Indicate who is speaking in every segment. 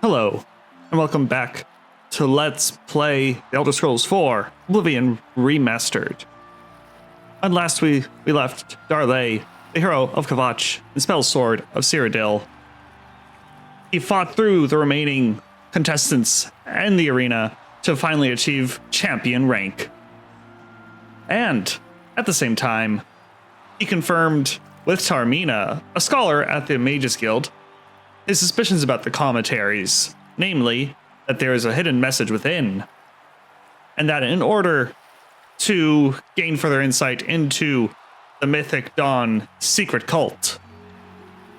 Speaker 1: Hello, and welcome back to Let's Play The Elder Scrolls 4 Oblivion Remastered. And last we left Dar-Lei, the hero of Kvatch, and Spellsword of Cyrodiil. He fought through the remaining contestants and the arena to finally achieve champion rank. And at the same time, he confirmed with Tarmina, a scholar at the Mages Guild, his suspicions about the commentaries, namely that there is a hidden message within, and that in order to gain further insight into the Mythic Dawn secret cult,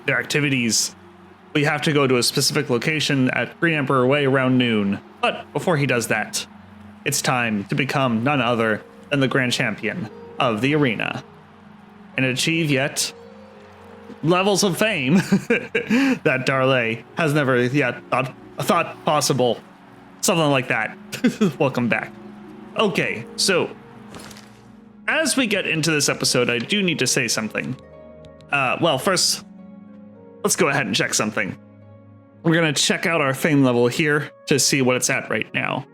Speaker 1: their activities, we have to go to a specific location at Green Emperor Way around noon. But before he does that, it's time to become none other than the Grand Champion of the arena, and achieve yet levels of fame that Dar-Lei has never yet thought possible. Something like that. Welcome back. Okay, so as we get into this episode, I do need to say something. Well, first, let's go ahead and check something. We're going to check out our fame level here to see what it's at right now.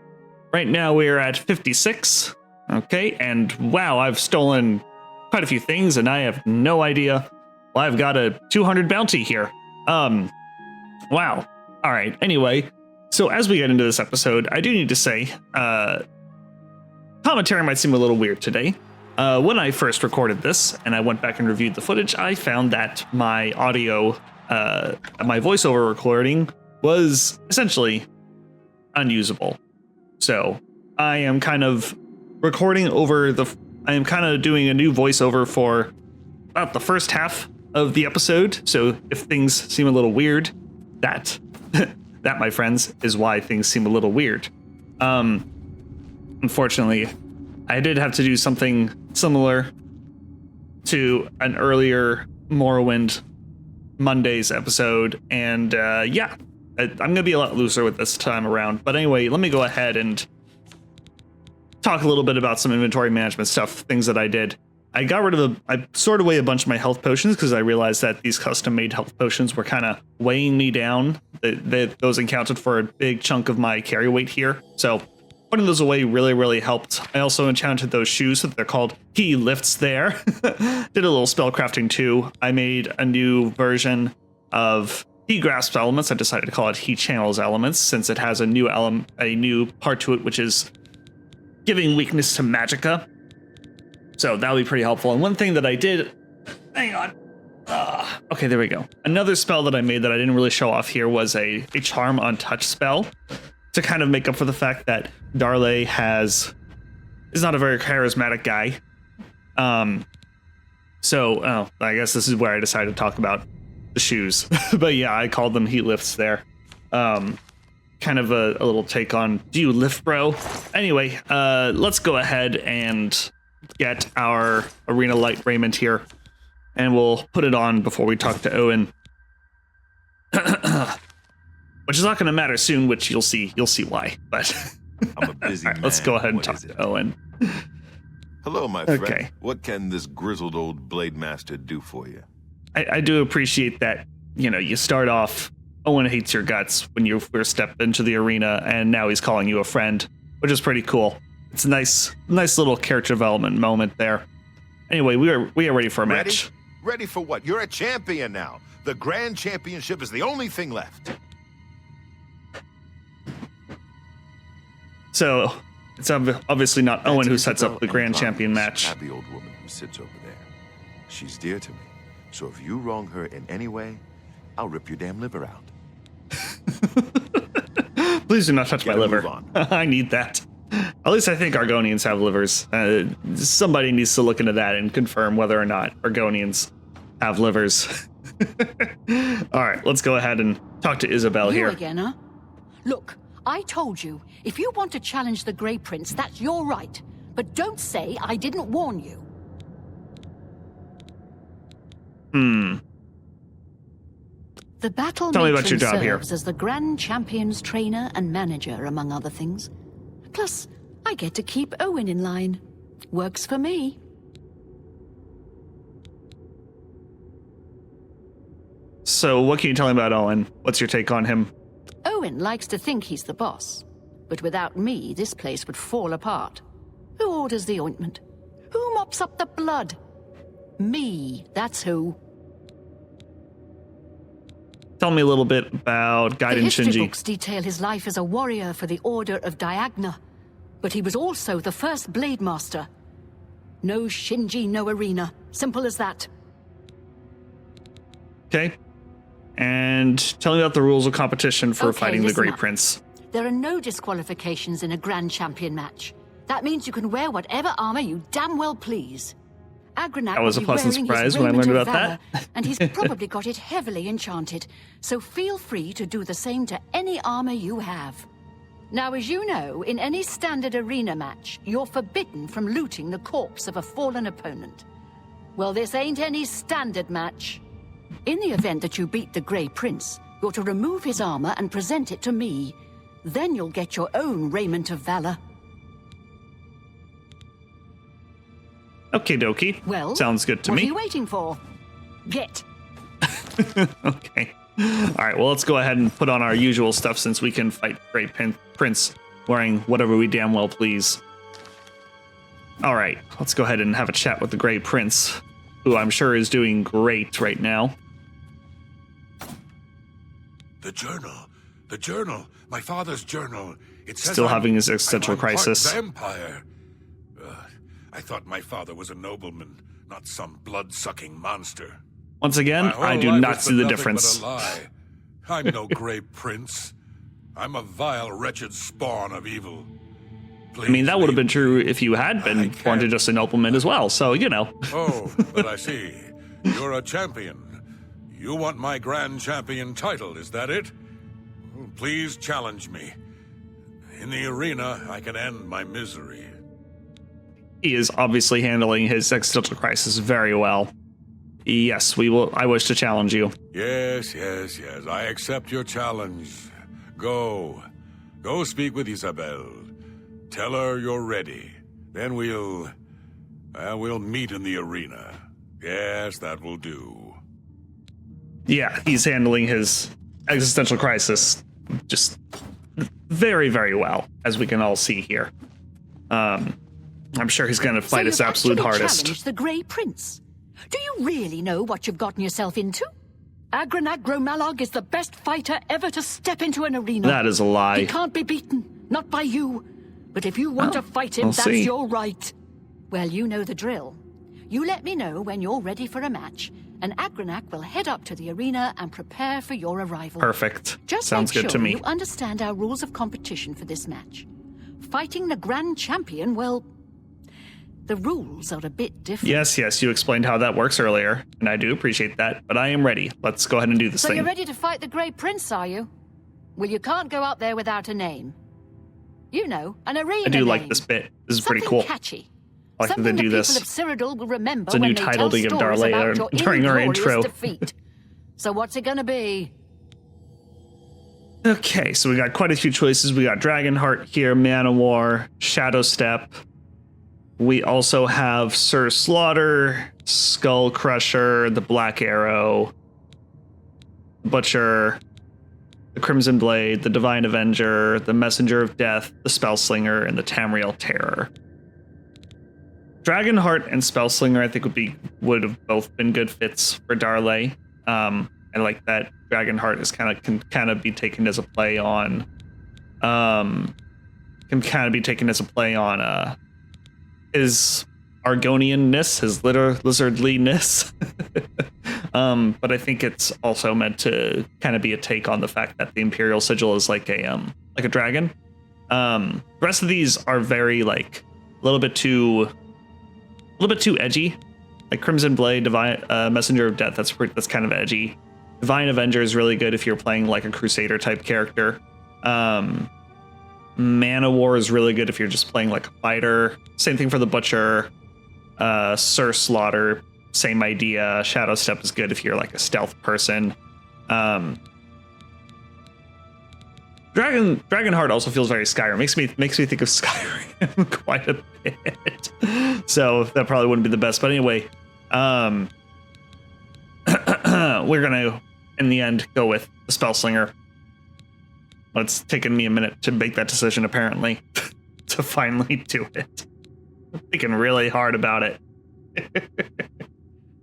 Speaker 1: Right now, we're at 56. Okay, and wow, I've stolen quite a few things, and I have no idea. Well, I've got a 200 bounty here. Wow. All right. Anyway, so as we get into this episode, I do need to say, commentary might seem a little weird today. When I first recorded this and I went back and reviewed the footage, I found that my audio, my voiceover recording was essentially unusable. So I am kind of recording over I am kind of doing a new voiceover for about the first half of the episode. So if things seem a little weird, that my friends is why things seem a little weird. Unfortunately, I did have to do something similar to an earlier Morrowind Mondays episode, and yeah, I'm gonna be a lot looser with this time around. But anyway, let me go ahead and talk a little bit about some inventory management stuff, things that I did. I stored away a bunch of my health potions because I realized that these custom-made health potions were kind of weighing me down. Those accounted for a big chunk of my carry weight here. So putting those away really, really helped. I also enchanted those shoes, that they're called He Lifts There. Did a little spell crafting too. I made a new version of He Grasps Elements. I decided to call it He Channels Elements since it has a new part to it, which is giving weakness to magicka. So that'll be pretty helpful. And one thing that I did, hang on. Okay, there we go. Another spell that I made that I didn't really show off here was a Charm on Touch spell to kind of make up for the fact that Dar-Lei is not a very charismatic guy. So I guess this is where I decided to talk about the shoes. But yeah, I called them He Lifts There. Kind of a little take on, do you lift, bro? Anyway, let's go ahead and get our arena light raiment here, and we'll put it on before we talk to Owen. Which is not going to matter soon, which you'll see why. But
Speaker 2: I'm a busy man.
Speaker 1: Let's go ahead and talk to Owen.
Speaker 2: Hello, my friend.
Speaker 1: Okay.
Speaker 2: What can this grizzled old blade master do for you?
Speaker 1: I do appreciate that, you start off, Owen hates your guts when you first step into the arena, and now he's calling you a friend, which is pretty cool. It's a nice little character development moment there. Anyway, we are ready for a match.
Speaker 2: Ready for what? You're a champion now. The Grand Championship is the only thing left.
Speaker 1: So it's obviously not Owen who sets up the Grand Champion match.
Speaker 2: The old woman who sits over there. She's dear to me. So if you wrong her in any way, I'll rip your damn liver out.
Speaker 1: Please do not touch my liver. I need that. At least I think Argonians have livers. Somebody needs to look into that and confirm whether or not Argonians have livers. All right, let's go ahead and talk to Isabel here.
Speaker 3: You again, huh? Look, I told you, if you want to challenge the Grey Prince, that's your right. But don't say I didn't warn you. The battle
Speaker 1: Tell me about your job
Speaker 3: serves
Speaker 1: here.
Speaker 3: as the Grand Champion's trainer and manager, among other things. Plus, I get to keep Owen in line. Works for me.
Speaker 1: So what can you tell me about Owen? What's your take on him?
Speaker 3: Owen Owen likes to think he's the boss. But without me, this place would fall apart. Who orders the ointment? Who mops up the blood? Me, that's who.
Speaker 1: Tell me a little bit about
Speaker 3: The
Speaker 1: Gaiden
Speaker 3: history
Speaker 1: Shinji.
Speaker 3: books detail his life as a warrior for the Order of Diagna. But he was also the first Blade Master. No Shinji, no arena. Simple as that.
Speaker 1: Okay. And tell me about the rules of competition for
Speaker 3: Okay,
Speaker 1: fighting the
Speaker 3: listen
Speaker 1: Great
Speaker 3: up.
Speaker 1: Prince.
Speaker 3: There are no disqualifications in a Grand Champion match. That means you can wear whatever armor you damn well please. Agronak
Speaker 1: That was
Speaker 3: will
Speaker 1: a
Speaker 3: be
Speaker 1: pleasant
Speaker 3: wearing
Speaker 1: surprise
Speaker 3: his
Speaker 1: when I
Speaker 3: raiment
Speaker 1: learned
Speaker 3: of
Speaker 1: about
Speaker 3: valor,
Speaker 1: that.
Speaker 3: and he's probably got it heavily enchanted. So feel free to do the same to any armor you have. Now, as you know, in any standard arena match, you're forbidden from looting the corpse of a fallen opponent. Well, this ain't any standard match. In the event that you beat the Grey Prince, you're to remove his armor and present it to me. Then you'll get your own raiment of valor.
Speaker 1: Okie dokie.
Speaker 3: Well,
Speaker 1: sounds good to
Speaker 3: what
Speaker 1: me.
Speaker 3: are you waiting for? Get.
Speaker 1: Okay. All right, well, let's go ahead and put on our usual stuff since we can fight Great Prince wearing whatever we damn well please. All right, let's go ahead and have a chat with the Great Prince, who I'm sure is doing great right now.
Speaker 4: The journal, my father's journal. It says
Speaker 1: Still
Speaker 4: I'm-
Speaker 1: having his existential
Speaker 4: I'm part
Speaker 1: crisis.
Speaker 4: vampire. I thought my father was a nobleman, not some blood-sucking monster.
Speaker 1: Once again,
Speaker 4: My whole
Speaker 1: I do
Speaker 4: life
Speaker 1: not
Speaker 4: has
Speaker 1: see
Speaker 4: been
Speaker 1: the
Speaker 4: nothing
Speaker 1: difference.
Speaker 4: but a lie. I'm no Grey Prince. I'm a vile, wretched spawn of evil.
Speaker 1: I mean, that would have been true if you had been born to just a nobleman as well, so, you know.
Speaker 4: Oh, but I see. You're a champion. You want my Grand Champion title, is that it? Please challenge me. In the arena, I can end my misery.
Speaker 1: He is obviously handling his existential crisis very well. Yes, we will. I wish to challenge you.
Speaker 4: Yes. I accept your challenge. Go speak with Isabel. Tell her you're ready. Then we'll meet in the arena. Yes, that will do.
Speaker 1: Yeah, he's handling his existential crisis just very, very well, as we can all see here. I'm sure he's going to fight his
Speaker 3: you've
Speaker 1: absolute
Speaker 3: actually
Speaker 1: hardest.
Speaker 3: challenged the Grey Prince. Do you really know what you've gotten yourself into? Agronak Gromalog is the best fighter ever to step into an arena.
Speaker 1: That is a lie.
Speaker 3: He can't be beaten, not by you. But if you want to fight him,
Speaker 1: we'll
Speaker 3: that's
Speaker 1: see.
Speaker 3: your right. Well, you know the drill. You let me know when you're ready for a match, and Agronak will head up to the arena and prepare for your arrival.
Speaker 1: Perfect.
Speaker 3: Just
Speaker 1: Sounds
Speaker 3: make
Speaker 1: good
Speaker 3: sure
Speaker 1: to me.
Speaker 3: you understand our rules of competition for this match. Fighting the Grand Champion, well, the rules are a bit different.
Speaker 1: Yes, you explained how that works earlier, and I do appreciate that, but I am ready. Let's go ahead and do this
Speaker 3: So
Speaker 1: thing.
Speaker 3: you're ready to fight the Grey Prince, are you? Well, you can't go out there without a name. You know, an arena
Speaker 1: I do like
Speaker 3: name.
Speaker 1: this bit. This is
Speaker 3: Something
Speaker 1: pretty cool.
Speaker 3: catchy.
Speaker 1: I like that
Speaker 3: Something
Speaker 1: they do
Speaker 3: the
Speaker 1: this.
Speaker 3: people of Cyrodiil will remember
Speaker 1: It's a
Speaker 3: when
Speaker 1: new
Speaker 3: they
Speaker 1: title
Speaker 3: tell
Speaker 1: to give
Speaker 3: stories
Speaker 1: Dar-Lei
Speaker 3: about your
Speaker 1: during our
Speaker 3: inglorious
Speaker 1: intro.
Speaker 3: defeat. So what's it gonna be?
Speaker 1: Okay, so we got quite a few choices. We got Dragonheart here, Man of War, Shadow Step. We also have Sir Slaughter, Skull Crusher, the Black Arrow, Butcher, the Crimson Blade, the Divine Avenger, the Messenger of Death, the Spellslinger, and the Tamriel Terror. Dragonheart and Spellslinger, I think, would have both been good fits for Dar-Lei. I like that Dragonheart is can kind of be taken as a play on, his Argonian-ness, his lizardly-ness. But I think it's also meant to kind of be a take on the fact that the Imperial Sigil is like a dragon. The rest of these are very a little bit too edgy. Like Crimson Blade, Divine Messenger of Death, that's kind of edgy. Divine Avenger is really good if you're playing like a Crusader type character. Man of War is really good if you're just playing like a fighter. Same thing for the Butcher. Sir Slaughter, same idea. Shadow Step is good if you're like a stealth person. Dragonheart also feels very Skyrim. Makes me think of Skyrim quite a bit. So that probably wouldn't be the best. But anyway, we're gonna in the end go with the Spellslinger. It's taken me a minute to make that decision, apparently, to finally do it. I'm thinking really hard about it.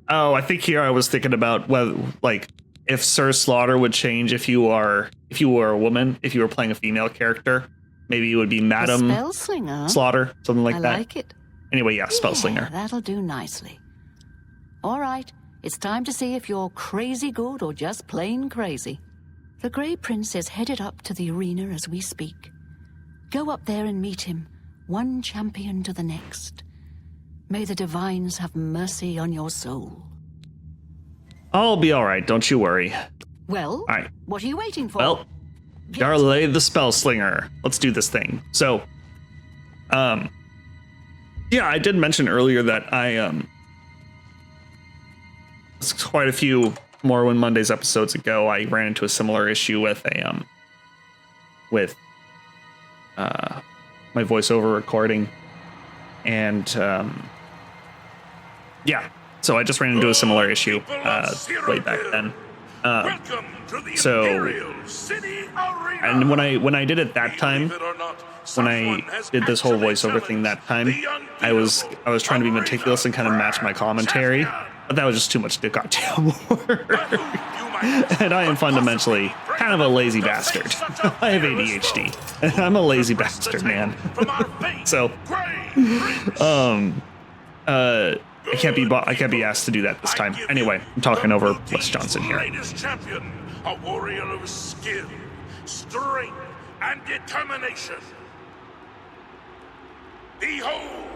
Speaker 1: Oh, I think here I was thinking about whether, like, if Sir Slaughter would change if you were a woman, if you were playing a female character. Maybe it would be Madam
Speaker 3: Spellslinger.
Speaker 1: Slaughter, something like that.
Speaker 3: I like it.
Speaker 1: Anyway, yeah, Spellslinger.
Speaker 3: Yeah, that'll do nicely. All right, it's time to see if you're crazy good or just plain crazy. The Grey Prince is headed up to the arena as we speak. Go up there and meet him, one champion to the next. May the divines have mercy on your soul.
Speaker 1: I'll be all right, don't you worry.
Speaker 3: Well,
Speaker 1: All right.
Speaker 3: what are you waiting for?
Speaker 1: Well, Dar-Lei the Spellslinger. Let's do this thing. So, yeah, I did mention earlier that it's quite a few Morrowind Mondays episodes ago, I ran into a similar issue with my voiceover recording, and yeah, so I just ran into a similar issue way back then. So, and when I did it that time, when I did this whole voiceover thing that time, I was trying to be meticulous and kind of match my commentary, but that was just too much goddamn work. And I am fundamentally kind of a lazy bastard. I have ADHD, and I'm a lazy bastard, man. So, I can't be asked to do that this time. Anyway, I'm talking over Wes Johnson here.
Speaker 5: Champion, a warrior of skill, strength, and determination. Behold,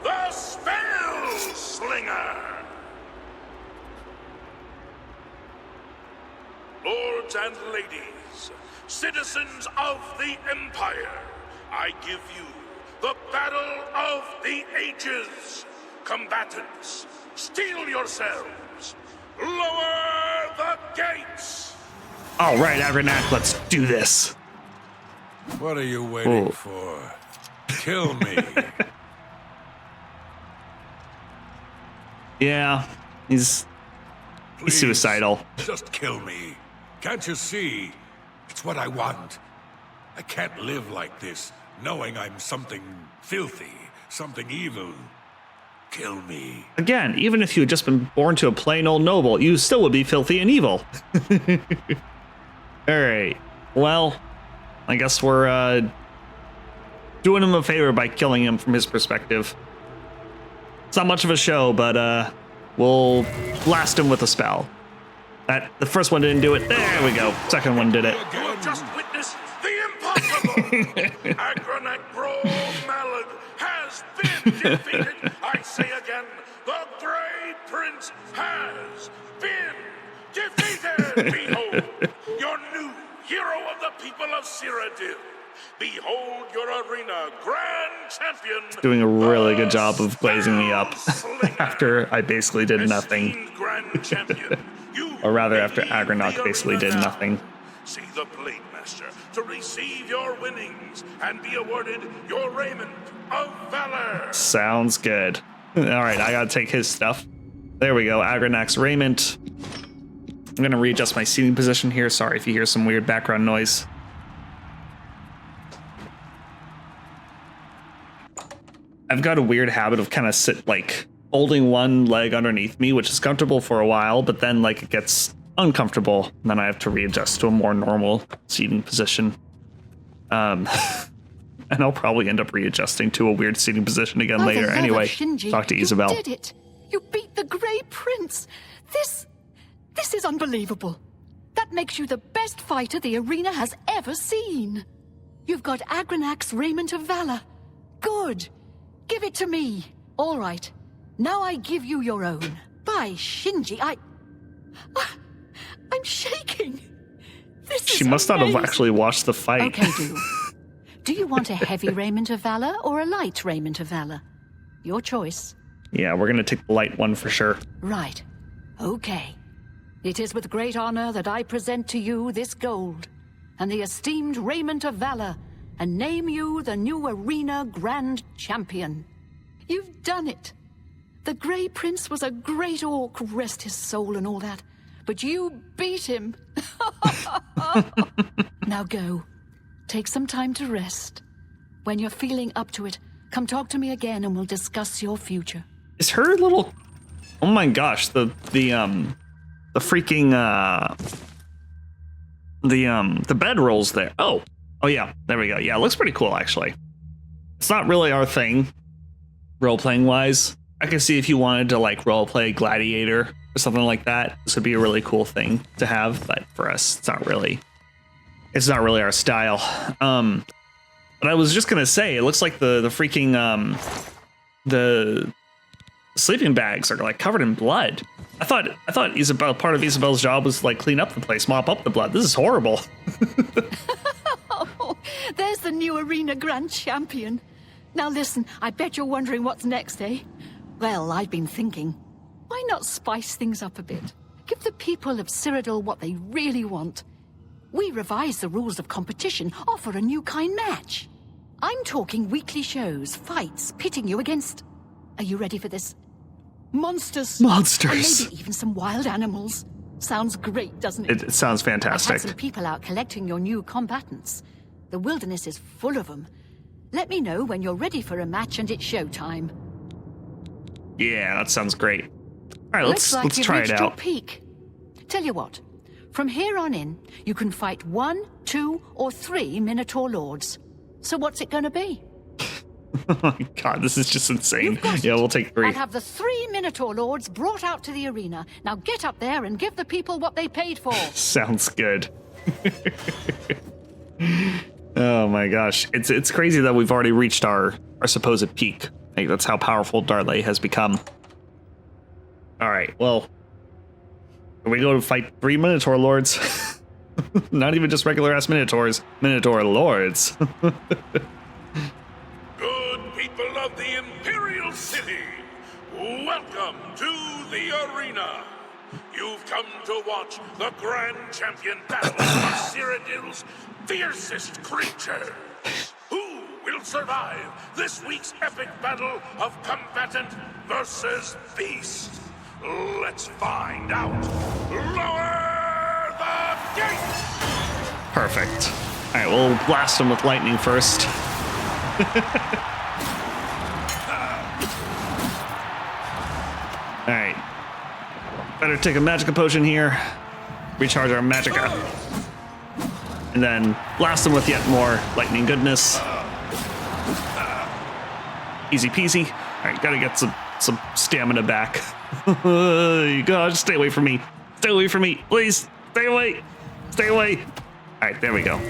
Speaker 5: the Spellslinger! Lords and ladies, citizens of the Empire, I give you the battle of the ages. Combatants, steel yourselves. Lower the gates.
Speaker 1: All right, Avernac, let's do this.
Speaker 4: What are you waiting for? Kill me.
Speaker 1: Yeah, he's suicidal.
Speaker 4: Just kill me. Can't you see? It's what I want. I can't live like this, knowing I'm something filthy, something evil. Kill me.
Speaker 1: Again, even if you had just been born to a plain old noble, you still would be filthy and evil. All right. Well, I guess we're doing him a favor by killing him from his perspective. It's not much of a show, but we'll blast him with a spell. The first one didn't do it. There we go. Second one did it.
Speaker 5: You have just witnessed the impossible. Agronac Malad has been defeated. I say again, the Grey Prince has been defeated. Behold, your new hero of the people of Cyrodiil. Behold your arena grand champion.
Speaker 1: Doing a really good job of glazing me up after I basically did nothing.
Speaker 5: Grand champion,
Speaker 1: Or rather, after Agronac basically did nothing.
Speaker 5: See the Blade Master to receive your winnings and be awarded your raiment of valor.
Speaker 1: Sounds good. All right, I gotta take his stuff. There we go, Agronac's raiment. I'm gonna readjust my seating position here. Sorry if you hear some weird background noise. I've got a weird habit of kind of holding one leg underneath me, which is comfortable for a while, but then it gets uncomfortable, and then I have to readjust to a more normal seating position. And I'll probably end up readjusting to a weird seating position again
Speaker 3: By the
Speaker 1: later.
Speaker 3: love of
Speaker 1: Anyway,
Speaker 3: Shinji,
Speaker 1: talk to Isabel.
Speaker 3: You did it. You beat the Grey Prince. This is unbelievable. That makes you the best fighter the arena has ever seen. You've got Agronac's raiment of valor. Good. Give it to me. All right. Now I give you your own. By Shinji, I'm shaking. This
Speaker 1: She
Speaker 3: is
Speaker 1: must not have
Speaker 3: amazing.
Speaker 1: actually watched the fight.
Speaker 3: Okay, do you want a heavy raiment of valor or a light raiment of valor? Your choice.
Speaker 1: Yeah, we're gonna take the light one for sure.
Speaker 3: Right. Okay. It is with great honor that I present to you this gold and the esteemed raiment of valor and name you the new arena grand champion. You've done it. The Grey Prince was a great orc, rest his soul and all that, but you beat him. Now go. take some time to rest. When you're feeling up to it, come talk to me again and we'll discuss your future.
Speaker 1: Is her little... Oh my gosh, the freaking, the bedrolls there. Oh yeah, there we go. Yeah, it looks pretty cool, actually. It's not really our thing, role-playing wise. I can see if you wanted to, like, role-play Gladiator or something like that, this would be a really cool thing to have, but for us, it's not really our style. But I was just gonna say, it looks like the freaking, the sleeping bags are, like, covered in blood. I thought Isabel, part of Isabel's job was, like, clean up the place, mop up the blood. This is horrible.
Speaker 3: Oh, there's the new arena grand champion. Now listen, I bet you're wondering what's next, eh? Well, I've been thinking, why not spice things up a bit? Give the people of Cyrodiil what they really want. We revise the rules of competition, offer a new kind match. I'm talking weekly shows, fights, pitting you against... Are you ready for this? Monsters.
Speaker 1: Monsters.
Speaker 3: And maybe even some wild animals. Sounds great, doesn't it?
Speaker 1: It sounds fantastic.
Speaker 3: I've had some people out collecting your new combatants. The wilderness is full of them. Let me know when you're ready for a match and it's showtime.
Speaker 1: Yeah, that sounds great. All right, let's
Speaker 3: you've
Speaker 1: try it
Speaker 3: reached your
Speaker 1: out.
Speaker 3: peak. Tell you what, from here on in, you can fight 1, 2, or 3 Minotaur Lords. So what's it going to be?
Speaker 1: Oh my god, this is just insane. Yeah, we'll take 3.
Speaker 3: I'll have the 3 Minotaur Lords brought out to the arena. Now get up there and give the people what they paid for.
Speaker 1: Sounds good. Oh my gosh, it's crazy that we've already reached our supposed peak. Like, that's how powerful Dar-Lei has become. All right, well, we go to fight 3 Minotaur Lords. Not even just regular ass Minotaurs, Minotaur Lords.
Speaker 5: Good people of the Imperial City, welcome to the arena. You've come to watch the grand champion battle of Cyrodiil's fiercest creatures. Who will survive this week's epic battle of combatant versus beast? Let's find out. Lower the gate!
Speaker 1: Perfect. All right, we'll blast them with lightning first. All right. Better take a magica potion here. Recharge our magica. And then blast them with yet more lightning goodness. Easy peasy. All right, gotta get some stamina back. God, stay away from me. Stay away from me, please. Stay away. Stay away. All right, there we go.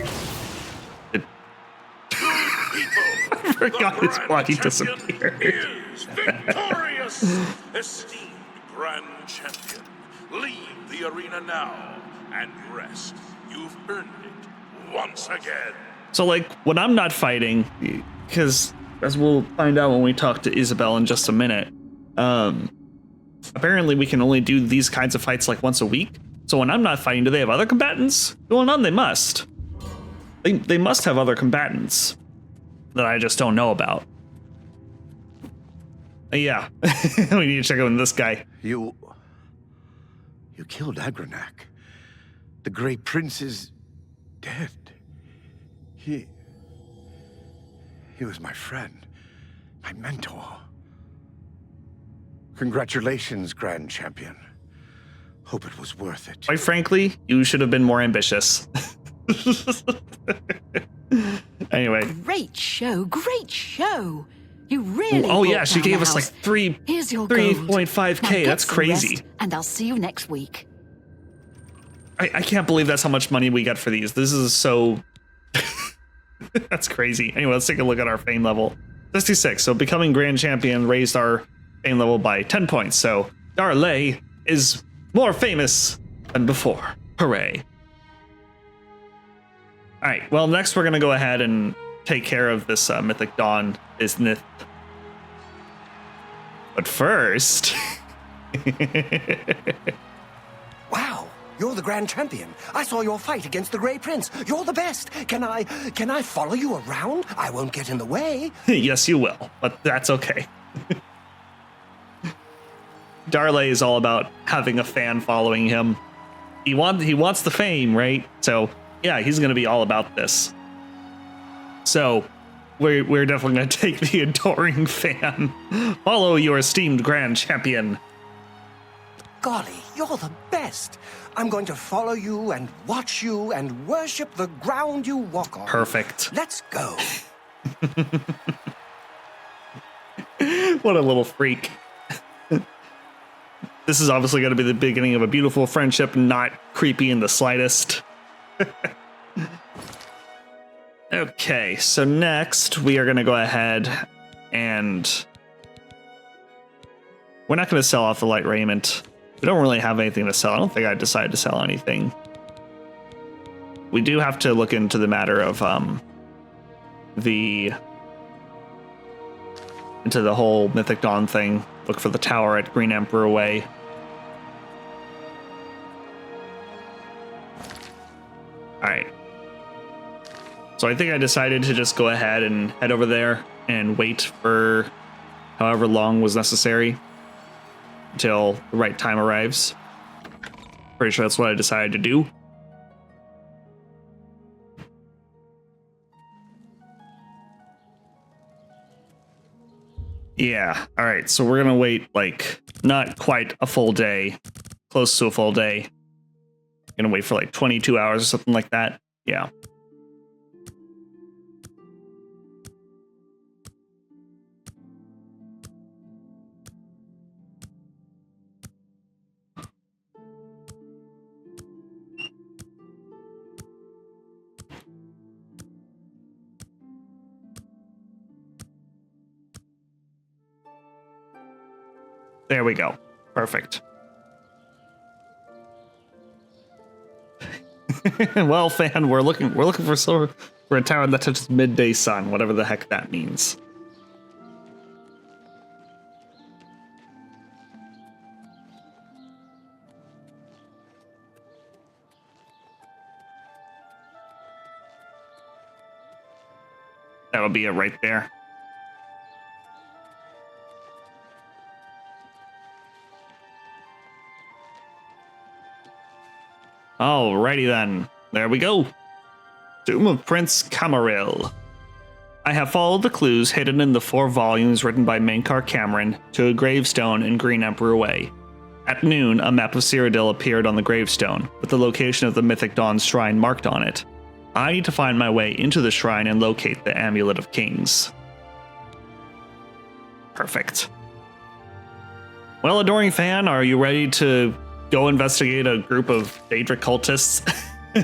Speaker 1: I forgot his body disappeared.
Speaker 5: Is victorious. Esteemed grand champion, leave the arena now and rest. You've earned it once again.
Speaker 1: So, like, when I'm not fighting, because as we'll find out when we talk to Isabel in just a minute, apparently we can only do these kinds of fights like once a week. So when I'm not fighting, do they have other combatants going on? They must. They must have other combatants that I just don't know about. Yeah, we need to check out with this guy.
Speaker 2: You killed Agronak. The Great Prince is dead. He was my friend, my mentor. Congratulations, Grand Champion. Hope it was worth it.
Speaker 1: Quite frankly, you should have been more ambitious. Anyway.
Speaker 3: Great show, great show. You really.
Speaker 1: Oh yeah,
Speaker 3: brought
Speaker 1: she
Speaker 3: down
Speaker 1: gave
Speaker 3: the
Speaker 1: us like
Speaker 3: house. Here's your
Speaker 1: 3.5K.
Speaker 3: Now get
Speaker 1: That's
Speaker 3: some
Speaker 1: crazy.
Speaker 3: rest, and I'll see you next week.
Speaker 1: I can't believe that's how much money we got for these. This is so... That's crazy. Anyway, let's take a look at our fame level. 66. So becoming Grand Champion raised our fame level by 10 points. So Dar-Lei is more famous than before. Hooray. All right. Well, next we're going to go ahead and take care of this Mythic Dawn business. But first...
Speaker 6: Wow, you're the Grand Champion. I saw your fight against the Grey Prince. You're the best. Can I follow you around? I won't get in the way.
Speaker 1: Yes, you will, but that's okay. Dar-Lei is all about having a fan following him. He wants the fame, right? So yeah, he's gonna be all about this. So we're definitely going to take the adoring fan. Follow your esteemed grand champion.
Speaker 6: Golly, you're the best. I'm going to follow you and watch you and worship the ground you walk on.
Speaker 1: Perfect.
Speaker 6: Let's go.
Speaker 1: What a little freak. This is obviously going to be the beginning of a beautiful friendship, not creepy in the slightest. Okay, so next we are going to go ahead and we're not going to sell off the light raiment. We don't really have anything to sell. I don't think I decided to sell anything. We do have to look into the matter of into the whole Mythic Dawn thing. Look for the tower at Green Emperor Way. All right. So I think I decided to just go ahead and head over there and wait for however long was necessary until the right time arrives. Pretty sure that's what I decided to do. Yeah, all right, so we're gonna wait like not quite a full day, close to a full day. Gonna wait for like 22 hours or something like that. Yeah. There we go. Perfect. Well, fan, we're looking for a tower that touches midday sun, whatever the heck that means. That would be it right there. Alrighty then, there we go. Tomb of Prince Camarillo. I have followed the clues hidden in the 4 volumes written by Mankar Cameron to a gravestone in Green Emperor Way. At noon, a map of Cyrodiil appeared on the gravestone, with the location of the Mythic Dawn shrine marked on it. I need to find my way into the shrine and locate the Amulet of Kings. Perfect. Well, adoring fan, are you ready to go investigate a group of Daedric cultists?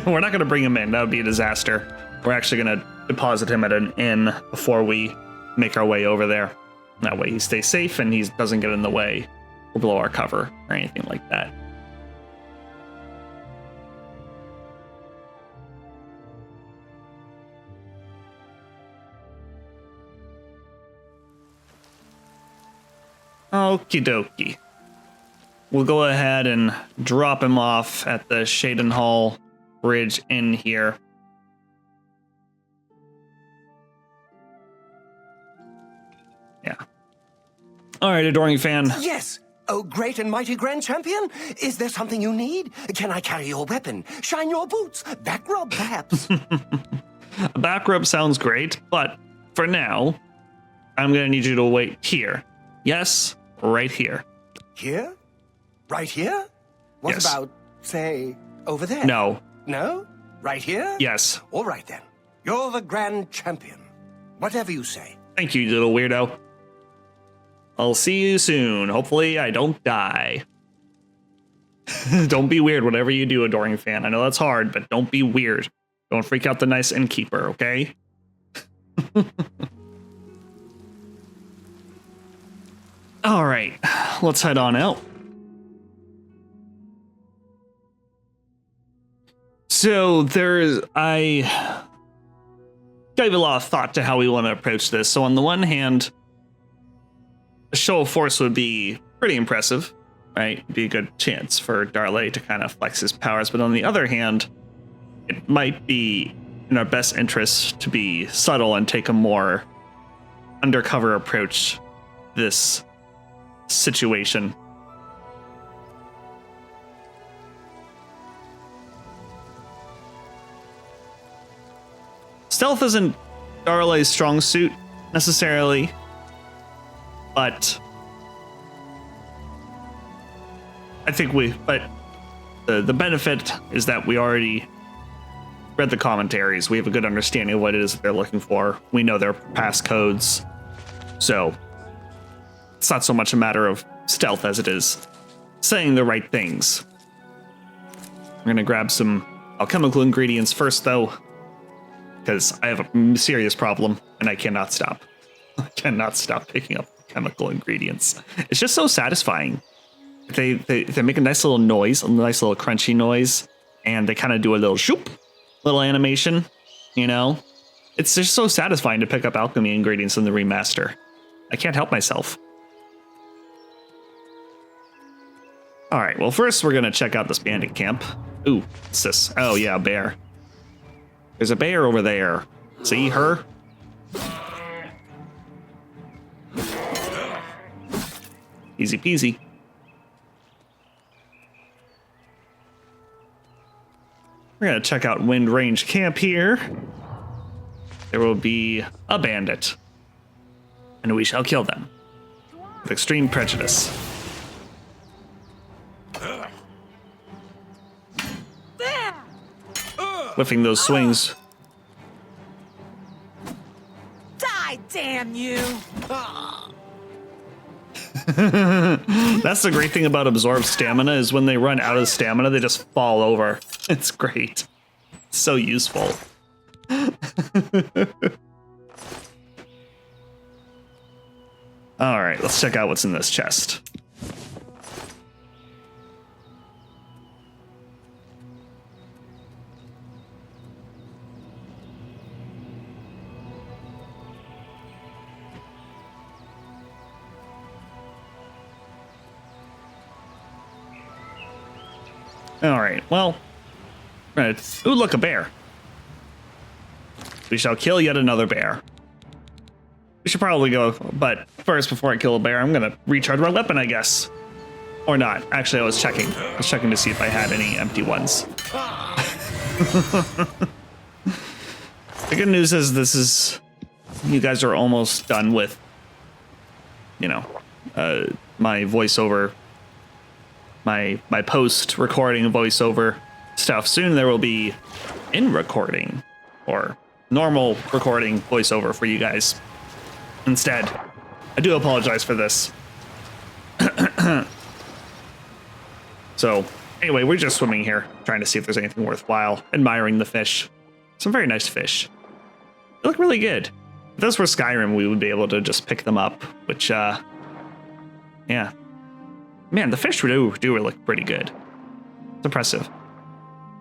Speaker 1: We're not going to bring him in. That would be a disaster. We're actually going to deposit him at an inn before we make our way over there. That way he stays safe and he doesn't get in the way or blow our cover or anything like that. Okie dokie. We'll go ahead and drop him off at the Shaden Hall Bridge Inn here. Yeah. All right, adoring fan.
Speaker 6: Yes. Oh, great and mighty grand champion. Is there something you need? Can I carry your weapon? Shine your boots? Back rub, perhaps?
Speaker 1: A back rub sounds great, but for now, I'm going to need you to wait here. Yes, right here.
Speaker 6: Here? Right here? What
Speaker 1: Yes.
Speaker 6: about, say, over there?
Speaker 1: No.
Speaker 6: No? Right here?
Speaker 1: Yes.
Speaker 6: All right, then. You're the grand champion. Whatever you say.
Speaker 1: Thank you, little weirdo. I'll see you soon. Hopefully I don't die. Don't be weird, whatever you do, adoring fan. I know that's hard, but don't be weird. Don't freak out the nice innkeeper, okay? All right, let's head on out. So I gave a lot of thought to how we want to approach this. So on the one hand, a show of force would be pretty impressive, right? Be a good chance for Dar-Lei to kind of flex his powers. But on the other hand, it might be in our best interest to be subtle and take a more undercover approach to this situation. Stealth isn't Dar-Lei's strong suit necessarily, but I think the benefit is that we already read the commentaries. We have a good understanding of what it is that they're looking for. We know their passcodes, so it's not so much a matter of stealth as it is saying the right things. We're gonna grab some alchemical ingredients first, though, because I have a serious problem and I cannot stop. I cannot stop picking up chemical ingredients. It's just so satisfying. They make a nice little noise, a nice little crunchy noise, and they kind of do a little shoop, little animation, you know? It's just so satisfying to pick up alchemy ingredients in the remaster. I can't help myself. All right, well, first we're gonna check out this bandit camp. Ooh, what's this? Oh yeah, a bear. There's a bear over there. See her? Easy peasy. We're gonna check out Wind Range Camp here. There will be a bandit, and we shall kill them with extreme prejudice. Whiffing those swings.
Speaker 7: Die, damn you!
Speaker 1: That's the great thing about absorbed stamina is when they run out of stamina, they just fall over. It's great. So useful. All right, let's check out what's in this chest. All right, well, right. Ooh, look, a bear. We shall kill yet another bear. We should probably go, but first, before I kill a bear, I'm gonna recharge my weapon, I guess. Or not. Actually, I was checking. I was checking to see if I had any empty ones. The good news is you guys are almost done with, you know, my voiceover, my post-recording voiceover stuff. Soon there will be in-recording or normal recording voiceover for you guys instead. I do apologize for this. So anyway, we're just swimming here, trying to see if there's anything worthwhile, admiring the fish. Some very nice fish. They look really good. If this were Skyrim, we would be able to just pick them up, which, yeah. Man, the fish do look pretty good. It's impressive.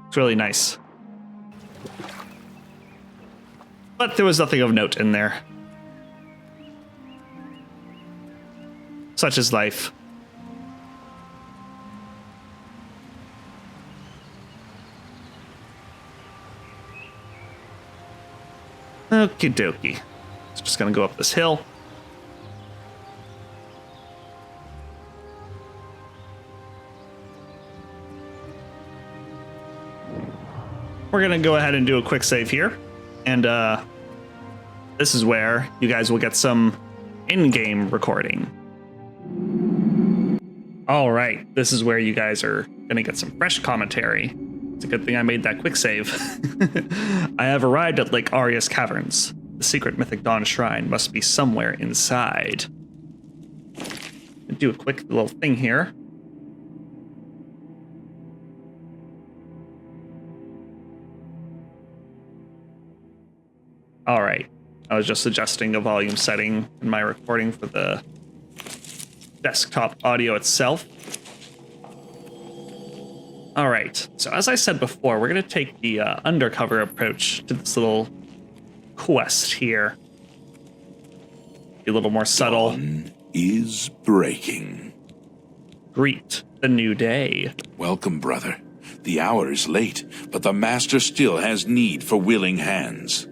Speaker 1: It's really nice. But there was nothing of note in there. Such is life. Okie dokie. It's just gonna go up this hill. We're gonna go ahead and do a quick save here. And this is where you guys will get some in-game recording. All right, this is where you guys are gonna get some fresh commentary. It's a good thing I made that quick save. I have arrived at Lake Aria's Caverns. The secret Mythic Dawn Shrine must be somewhere inside. Do a quick little thing here. All right, I was just adjusting the volume setting in my recording for the desktop audio itself. All right, so as I said before, we're gonna take the undercover approach to this little quest here. Be a little more subtle.
Speaker 8: Dawn is breaking.
Speaker 1: Greet the new day.
Speaker 8: Welcome, brother. The hour is late, but the Master still has need for willing hands.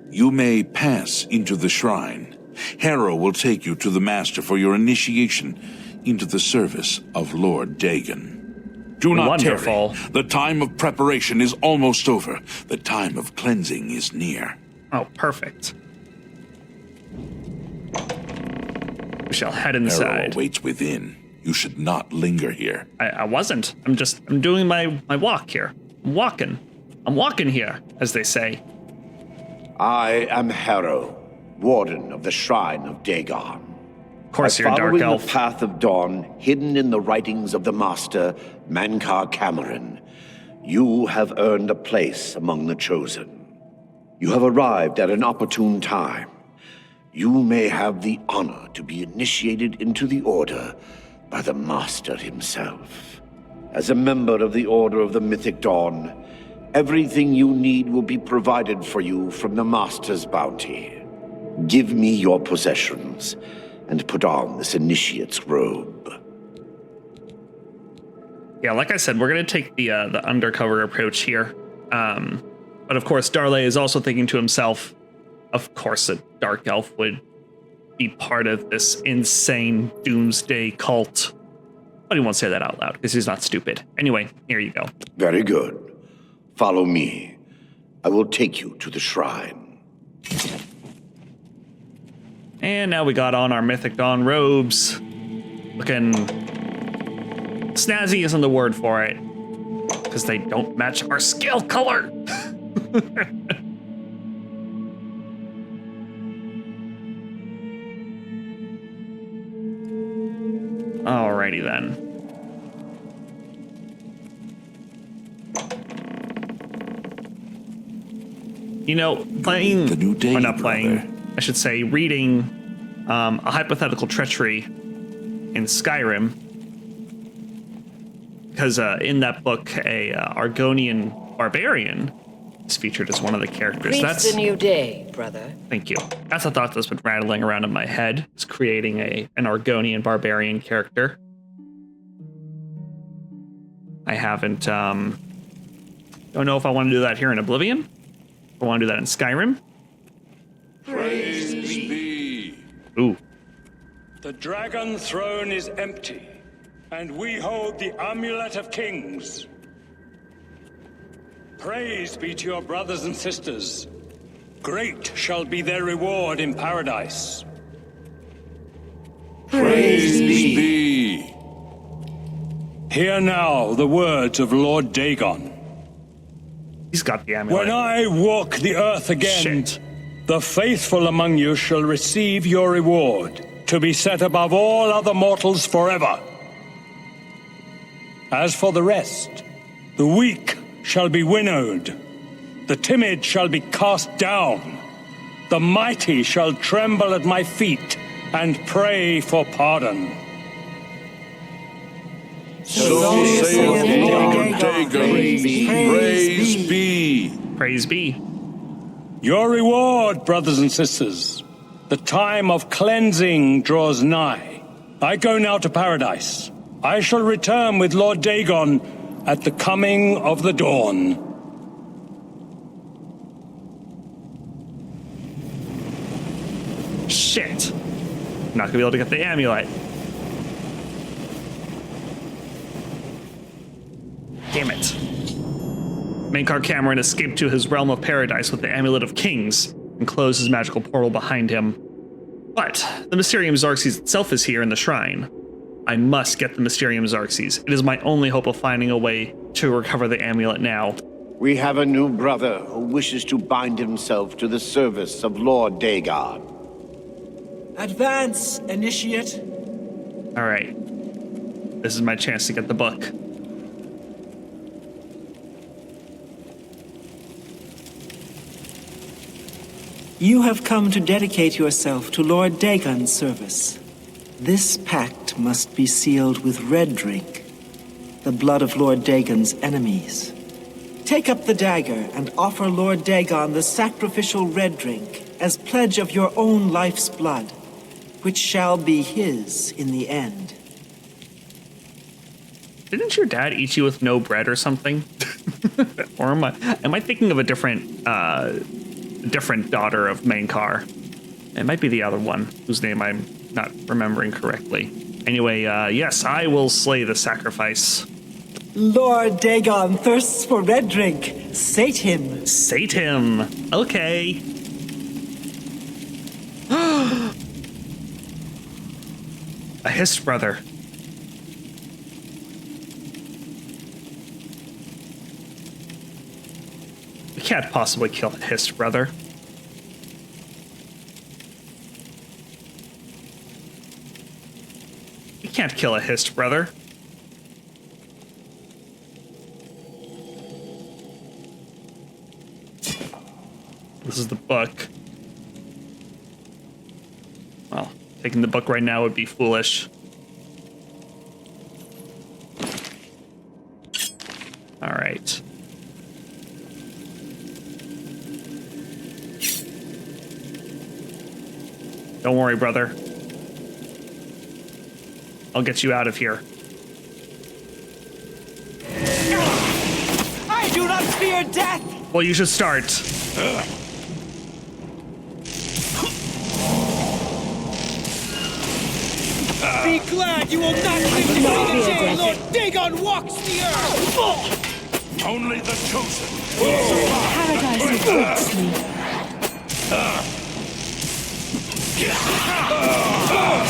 Speaker 8: You may pass into the shrine. Harrow will take you to the Master for your initiation into the service of Lord Dagon. Do not
Speaker 1: Wonderful.
Speaker 8: tarry. The time of preparation is almost over. The time of cleansing is near.
Speaker 1: Oh, perfect. shall head
Speaker 8: Harrow
Speaker 1: inside.
Speaker 8: awaits within. You should not linger here.
Speaker 1: I wasn't. I'm doing my walk here. I'm walking here, as they say.
Speaker 9: I am Harrow, Warden of the Shrine of Dagon.
Speaker 1: Of course, you're a dark
Speaker 9: Following
Speaker 1: elf.
Speaker 9: the path of dawn, hidden in the writings of the master, Mankar Cameron, you have earned a place among the chosen. You have arrived at an opportune time. You may have the honor to be initiated into the Order by the Master himself. As a member of the Order of the Mythic Dawn, everything you need will be provided for you from the Master's bounty. Give me your possessions, and put on this initiate's robe.
Speaker 1: Yeah, like I said, we're gonna take the undercover approach here. But of course, Dar-Lei is also thinking to himself, of course a dark elf would be part of this insane doomsday cult. But he won't say that out loud, because he's not stupid. Anyway, here you go.
Speaker 9: Very good. Follow me. I will take you to the shrine.
Speaker 1: And now we got on our Mythic Dawn robes. Looking snazzy isn't the word for it, because they don't match our scale color. Alrighty then. You know, playing,
Speaker 8: The new day,
Speaker 1: or not playing,
Speaker 8: brother.
Speaker 1: I should say, reading a hypothetical treachery in Skyrim, because in that book, a Argonian barbarian is featured as one of the characters.
Speaker 10: Greets the new day, brother.
Speaker 1: Thank you. That's a thought that's been rattling around in my head, is creating an Argonian barbarian character. I haven't, don't know if I want to do that here in Oblivion. If I want to do that in Skyrim.
Speaker 4: Praise be.
Speaker 1: Ooh.
Speaker 5: The dragon throne is empty, and we hold the amulet of kings. Praise be to your brothers and sisters. Great shall be their reward in paradise.
Speaker 8: Praise be.
Speaker 5: Hear now the words of Lord Dagon.
Speaker 1: He's got the amulet.
Speaker 5: When I walk the earth again,
Speaker 1: Shit.
Speaker 5: the faithful among you shall receive your reward, to be set above all other mortals forever. As for the rest, the weak shall be winnowed, the timid shall be cast down, the mighty shall tremble at my feet and pray for pardon.
Speaker 8: So saith Lord Dagon. Praise be.
Speaker 1: Praise be.
Speaker 5: Your reward, brothers and sisters. The time of cleansing draws nigh. I go now to paradise. I shall return with Lord Dagon at the coming of the dawn.
Speaker 1: Shit. Not gonna be able to get the amulet. Damn it. Mankar Cameron escaped to his realm of paradise with the Amulet of Kings and closed his magical portal behind him. But the Mysterium Xarxes itself is here in the shrine. I must get the Mysterium Xarxes. It is my only hope of finding a way to recover the amulet now.
Speaker 9: We have a new brother who wishes to bind himself to the service of Lord Dagon.
Speaker 7: Advance, initiate.
Speaker 1: All right. This is my chance to get the book.
Speaker 7: You have come to dedicate yourself to Lord Dagon's service. This pact must be sealed with red drink, the blood of Lord Dagon's enemies. Take up the dagger and offer Lord Dagon the sacrificial red drink as pledge of your own life's blood, which shall be his in the end.
Speaker 1: Didn't your dad eat you with no bread or something? Or am I thinking of a different daughter of Mankar? It might be the other one, whose name I'm not remembering correctly. Anyway, yes, I will slay the sacrifice.
Speaker 7: Lord Dagon thirsts for red drink. Sate him.
Speaker 1: Sate him. Okay. Hist brother. We can't possibly kill a Hist brother. We can't kill a Hist brother. This is the book. Well, taking the book right now would be foolish. All right. Don't worry, brother. I'll get you out of here.
Speaker 7: I do not fear death!
Speaker 1: Well, you should start.
Speaker 11: Be glad you will not live to see the day Lord Dagon walks the earth!
Speaker 4: Only the chosen will survive.
Speaker 3: Paradise awaits me.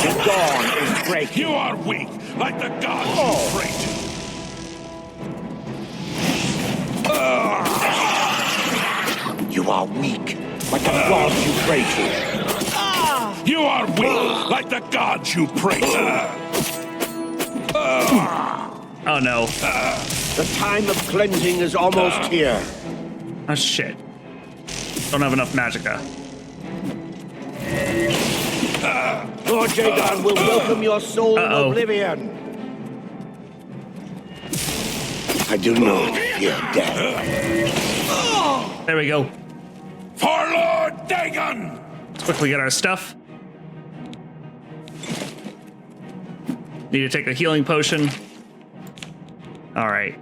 Speaker 9: The dawn is breaking.
Speaker 4: You are weak, like the gods you pray to.
Speaker 9: You are weak, like the gods you pray to.
Speaker 4: You are weak, like the gods you pray to.
Speaker 1: Oh no.
Speaker 9: The time of cleansing is almost here.
Speaker 1: Oh shit. Don't have enough magicka.
Speaker 9: Lord Dagon will welcome your soul in Oblivion. I do not fear death.
Speaker 1: There we go.
Speaker 4: For Lord Dagon!
Speaker 1: Let's quickly get our stuff. Need to take a healing potion. All right.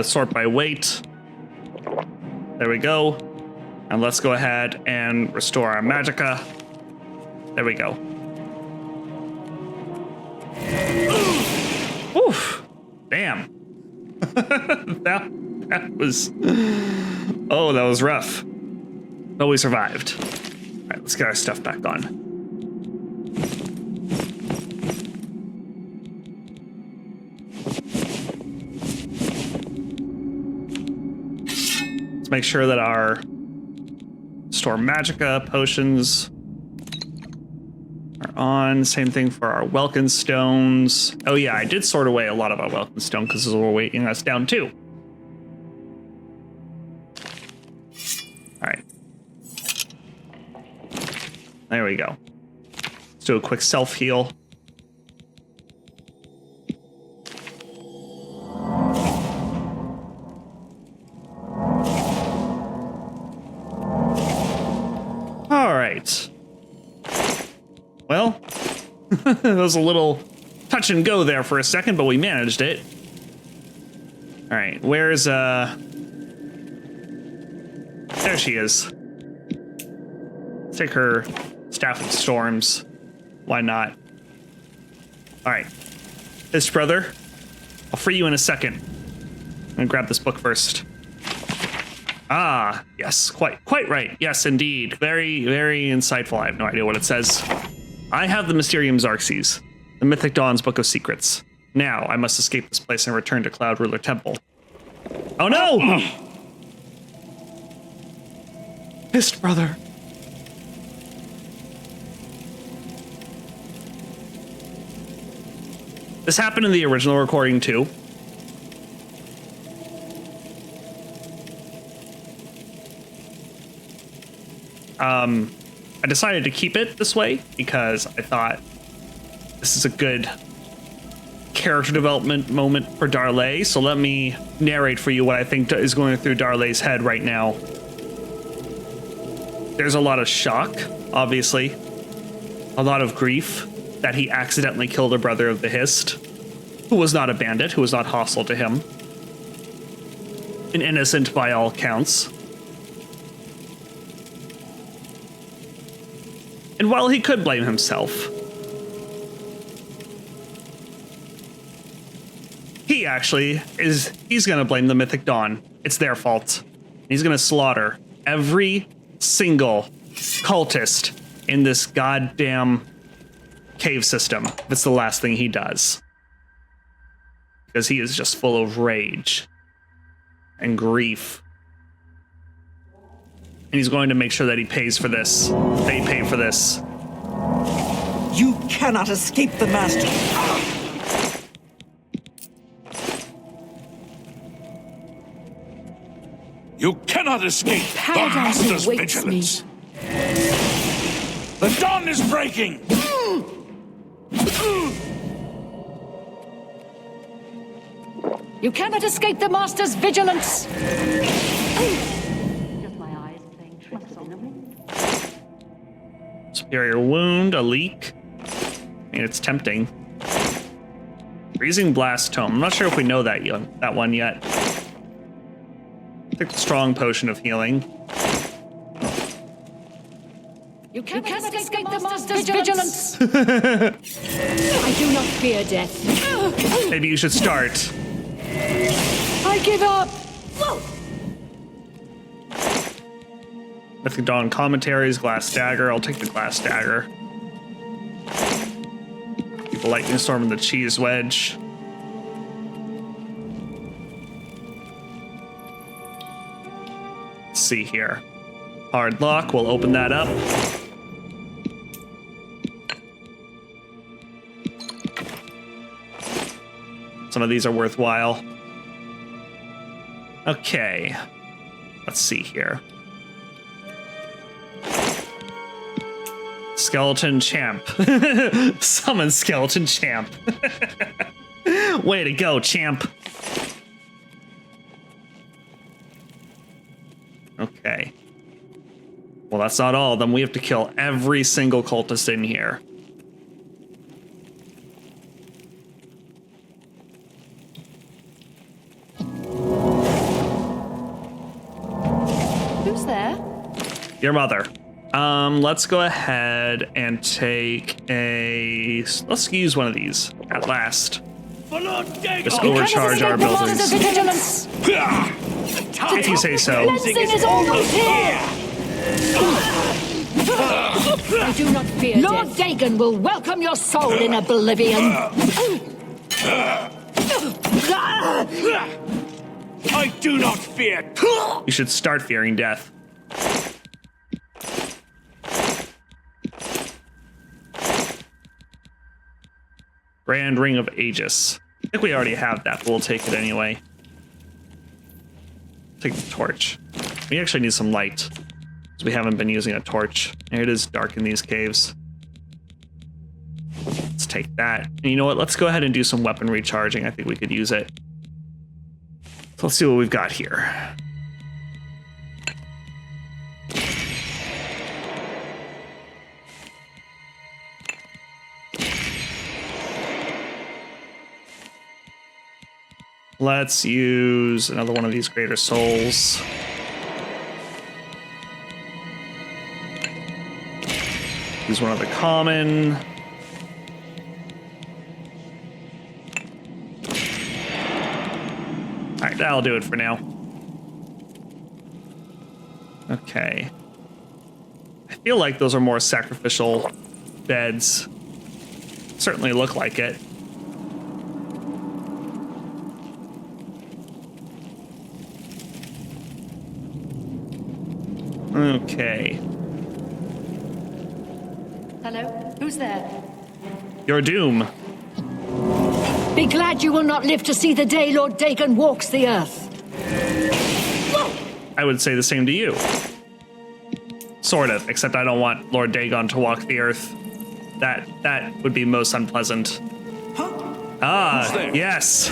Speaker 1: Sort by weight. There we go. And let's go ahead and restore our magicka. There we go. Oof. Damn. that was... Oh, that was rough. But we survived. All right, let's get our stuff back on. Let's make sure that our store magicka potions are on. Same thing for our Welkin stones. Oh yeah, I did sort away a lot of our Welkin stone because those were weighing us down too. All right. There we go. Let's do a quick self-heal. All right. Well, it was a little touch and go there for a second, but we managed it. All right, where's there she is. Let's take her Staff of Storms. Why not? All right, Hist brother, I'll free you in a second. I'm gonna grab this book first. Ah, yes, quite right. Yes, indeed. Very, very insightful. I have no idea what it says. I have the Mysterium Xarxes, the Mythic Dawn's Book of Secrets. Now, I must escape this place and return to Cloud Ruler Temple. Oh no! Hist brother. This happened in the original recording too. I decided to keep it this way because I thought this is a good character development moment for Dar-Lei. So let me narrate for you what I think is going through Dar-Lei's head right now. There's a lot of shock, obviously. A lot of grief that he accidentally killed a brother of the Hist, who was not a bandit, who was not hostile to him. An innocent by all counts. And while he could blame himself, he actually he's gonna blame the Mythic Dawn. It's their fault. He's gonna slaughter every single cultist in this goddamn cave system. It's the last thing he does. Because he is just full of rage and grief. And he's going to make sure that he pays for this. They pay for this.
Speaker 7: You cannot escape the master.
Speaker 8: You cannot escape the
Speaker 3: Paradise
Speaker 8: master's
Speaker 3: awaits
Speaker 8: vigilance. The dawn is breaking.
Speaker 3: You cannot escape the Master's vigilance! Just my eyes playing tricks on me.
Speaker 1: Superior wound, a leak. I mean, it's tempting. Freezing blast tome. I'm not sure if we know that one yet. Take the strong potion of healing.
Speaker 3: You cannot escape the Master's vigilance! I do not fear death.
Speaker 1: Maybe you should start.
Speaker 3: I give up!
Speaker 1: Mythic Dawn commentaries, glass dagger. I'll take the glass dagger. Keep a lightning storm and the cheese wedge. Let's see here. Hard lock, we'll open that up. Some of these are worthwhile. Okay. Let's see here. Skeleton champ. Summon skeleton champ. Way to go, champ. Okay. Well, that's not all of them. We have to kill every single cultist in here.
Speaker 3: Who's there?
Speaker 1: Your mother. Let's go ahead and take a... Let's use one of these at last. Just overcharge our buildings. If you say so.
Speaker 3: Cleansing is almost here! I do not fear Lord death. Dagon will welcome your soul in oblivion.
Speaker 11: I do not fear.
Speaker 1: You should start fearing death. Grand Ring of Aegis. I think we already have that, but we'll take it anyway. Take the torch. We actually need some light, because we haven't been using a torch. And it is dark in these caves. Let's take that. And you know what? Let's go ahead and do some weapon recharging. I think we could use it. So let's see what we've got here. Let's use another one of these Greater Souls. Use one of the common. All right, that'll do it for now. Okay. I feel like those are more sacrificial beds. Certainly look like it. Okay.
Speaker 3: Hello? Who's there?
Speaker 1: Your doom.
Speaker 3: Be glad you will not live to see the day Lord Dagon walks the earth.
Speaker 1: I would say the same to you. Sort of, except I don't want Lord Dagon to walk the earth. That would be most unpleasant.
Speaker 7: Huh?
Speaker 1: Ah, yes.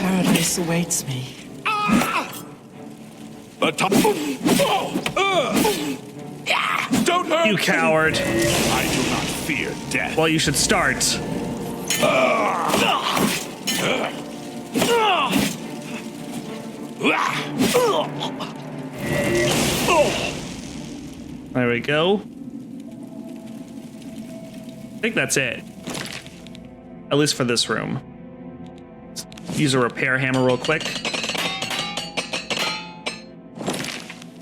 Speaker 7: Paradise awaits me.
Speaker 8: Don't hurt
Speaker 1: You coward.
Speaker 8: I do not fear death.
Speaker 1: Well, you should start. There we go. I think that's it. At least for this room. Let's use a repair hammer real quick.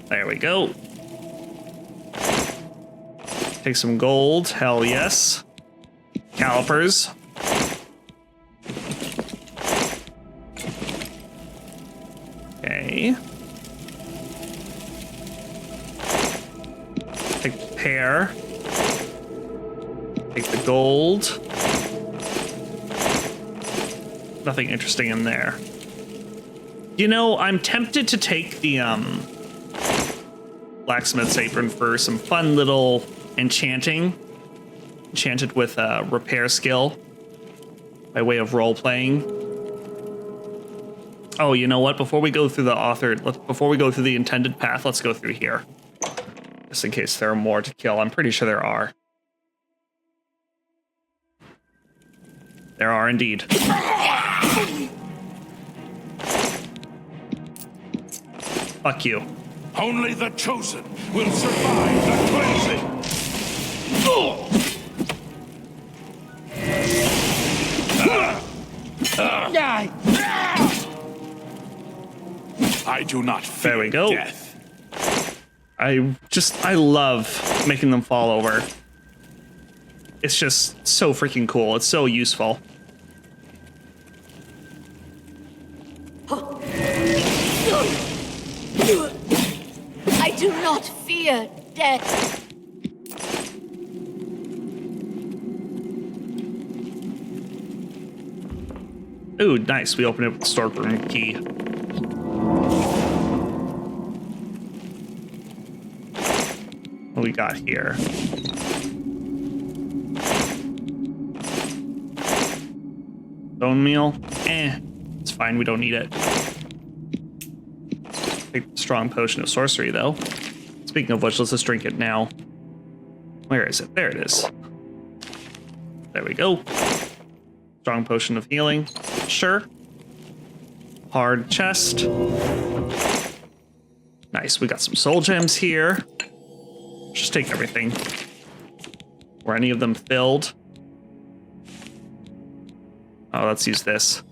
Speaker 1: There we go. Take some gold. Hell yes. Calipers. Okay. Take the pear. Take the gold. Nothing interesting in there. You know, I'm tempted to take the blacksmith's apron for some fun little enchanting. Enchanted with a repair skill by way of role playing. Oh, you know what? Before we go through the intended path, let's go through here. Just in case there are more to kill. I'm pretty sure there are. There are indeed. Fuck you.
Speaker 8: Only the chosen will survive the cleansing. I do not fear
Speaker 1: There we go.
Speaker 8: death.
Speaker 1: I love making them fall over. It's just so freaking cool. It's so useful.
Speaker 3: I do not fear death.
Speaker 1: Ooh, nice. We opened it with the storeroom key. What do we got here? Bone meal? It's fine. We don't need it. Take strong potion of sorcery, though. Speaking of which, let's just drink it now. Where is it? There it is. There we go. Strong potion of healing. Sure. Hard chest. Nice. We got some soul gems here. Just take everything. Were any of them filled? Oh, let's use this.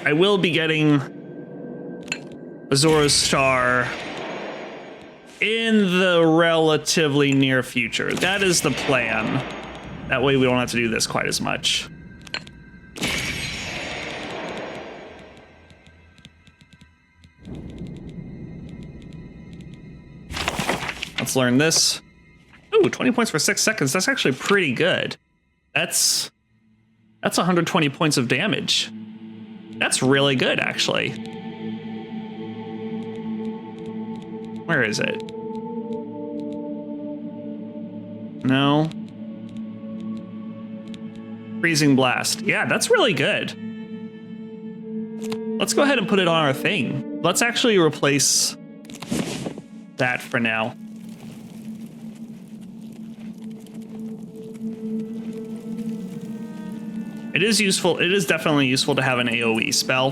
Speaker 1: I will be getting Azura's Star in the relatively near future. That is the plan. That way we don't have to do this quite as much. Let's learn this. Ooh, 20 points for 6 seconds. That's actually pretty good. That's 120 points of damage. That's really good, actually. Where is it? No. Freezing Blast. Yeah, that's really good. Let's go ahead and put it on our thing. Let's actually replace that for now. It is useful. It is definitely useful to have an AoE spell,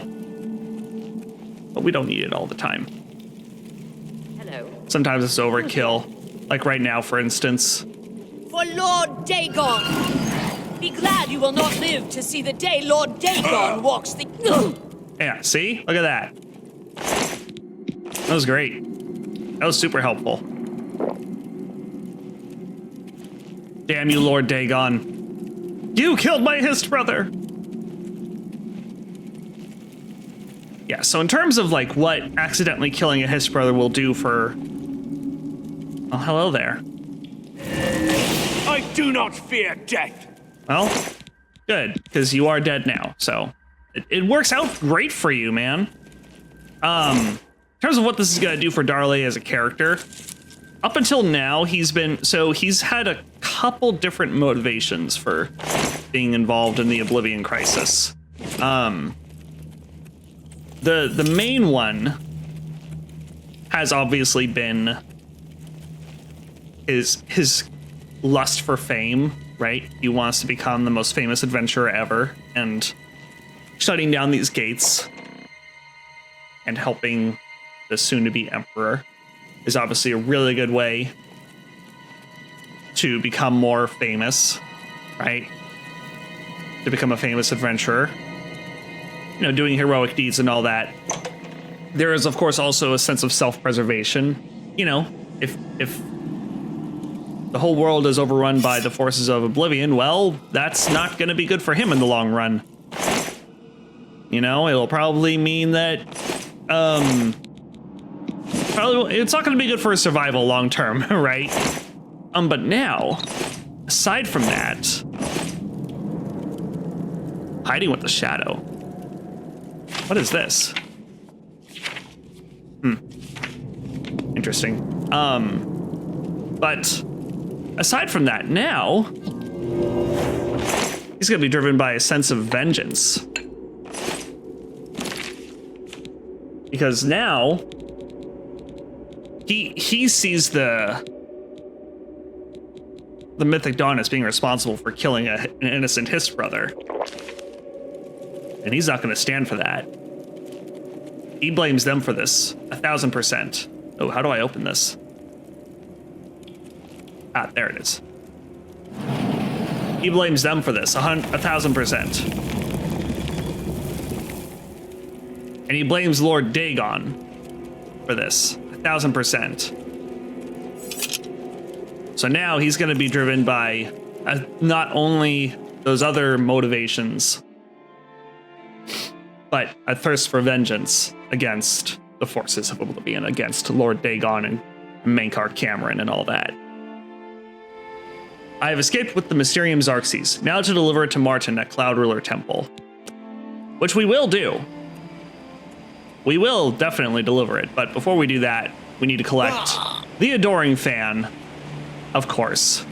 Speaker 1: but we don't need it all the time.
Speaker 10: Hello.
Speaker 1: Sometimes it's overkill, like right now, for instance.
Speaker 10: For Lord Dagon! Be glad you will not live to see the day Lord Dagon walks the...
Speaker 1: Yeah, see? Look at that. That was great. That was super helpful. Damn you, Lord Dagon. You killed my Hist brother! Yeah, so in terms of like what accidentally killing a Hist brother will do for... Oh, hello there.
Speaker 11: I do not fear death.
Speaker 1: Well, good, because you are dead now, so it works out great for you, man. In terms of what this is gonna do for Dar-Lei as a character, up until now, he's had a couple different motivations for being involved in the Oblivion Crisis. The main one has obviously been his lust for fame, right? He wants to become the most famous adventurer ever, and shutting down these gates and helping the soon-to-be emperor is obviously a really good way to become more famous. right? To become a famous adventurer. You know, doing heroic deeds and all that. There is, of course, also a sense of self-preservation. You know, if the whole world is overrun by the forces of Oblivion, well, that's not going to be good for him in the long run. You know, it'll probably mean that, it's not going to be good for his survival long term, right? But now, aside from that, hiding with the shadow. What is this? Interesting. But aside from that, now he's gonna be driven by a sense of vengeance. Because now he sees the Mythic Dawn as being responsible for killing an innocent Hist brother. And he's not gonna stand for that. He blames them for this, 1000%. Oh, how do I open this? Ah, there it is. He blames them for this, 1000%. And he blames Lord Dagon for this, 1000%. So now he's going to be driven by not only those other motivations, but a thirst for vengeance against the forces of Oblivion, against Lord Dagon and Mankar Cameron and all that. I have escaped with the Mysterium Xarxes, now to deliver it to Martin at Cloud Ruler Temple. Which we will do. We will definitely deliver it, but before we do that, we need to collect the Adoring Fan, of course.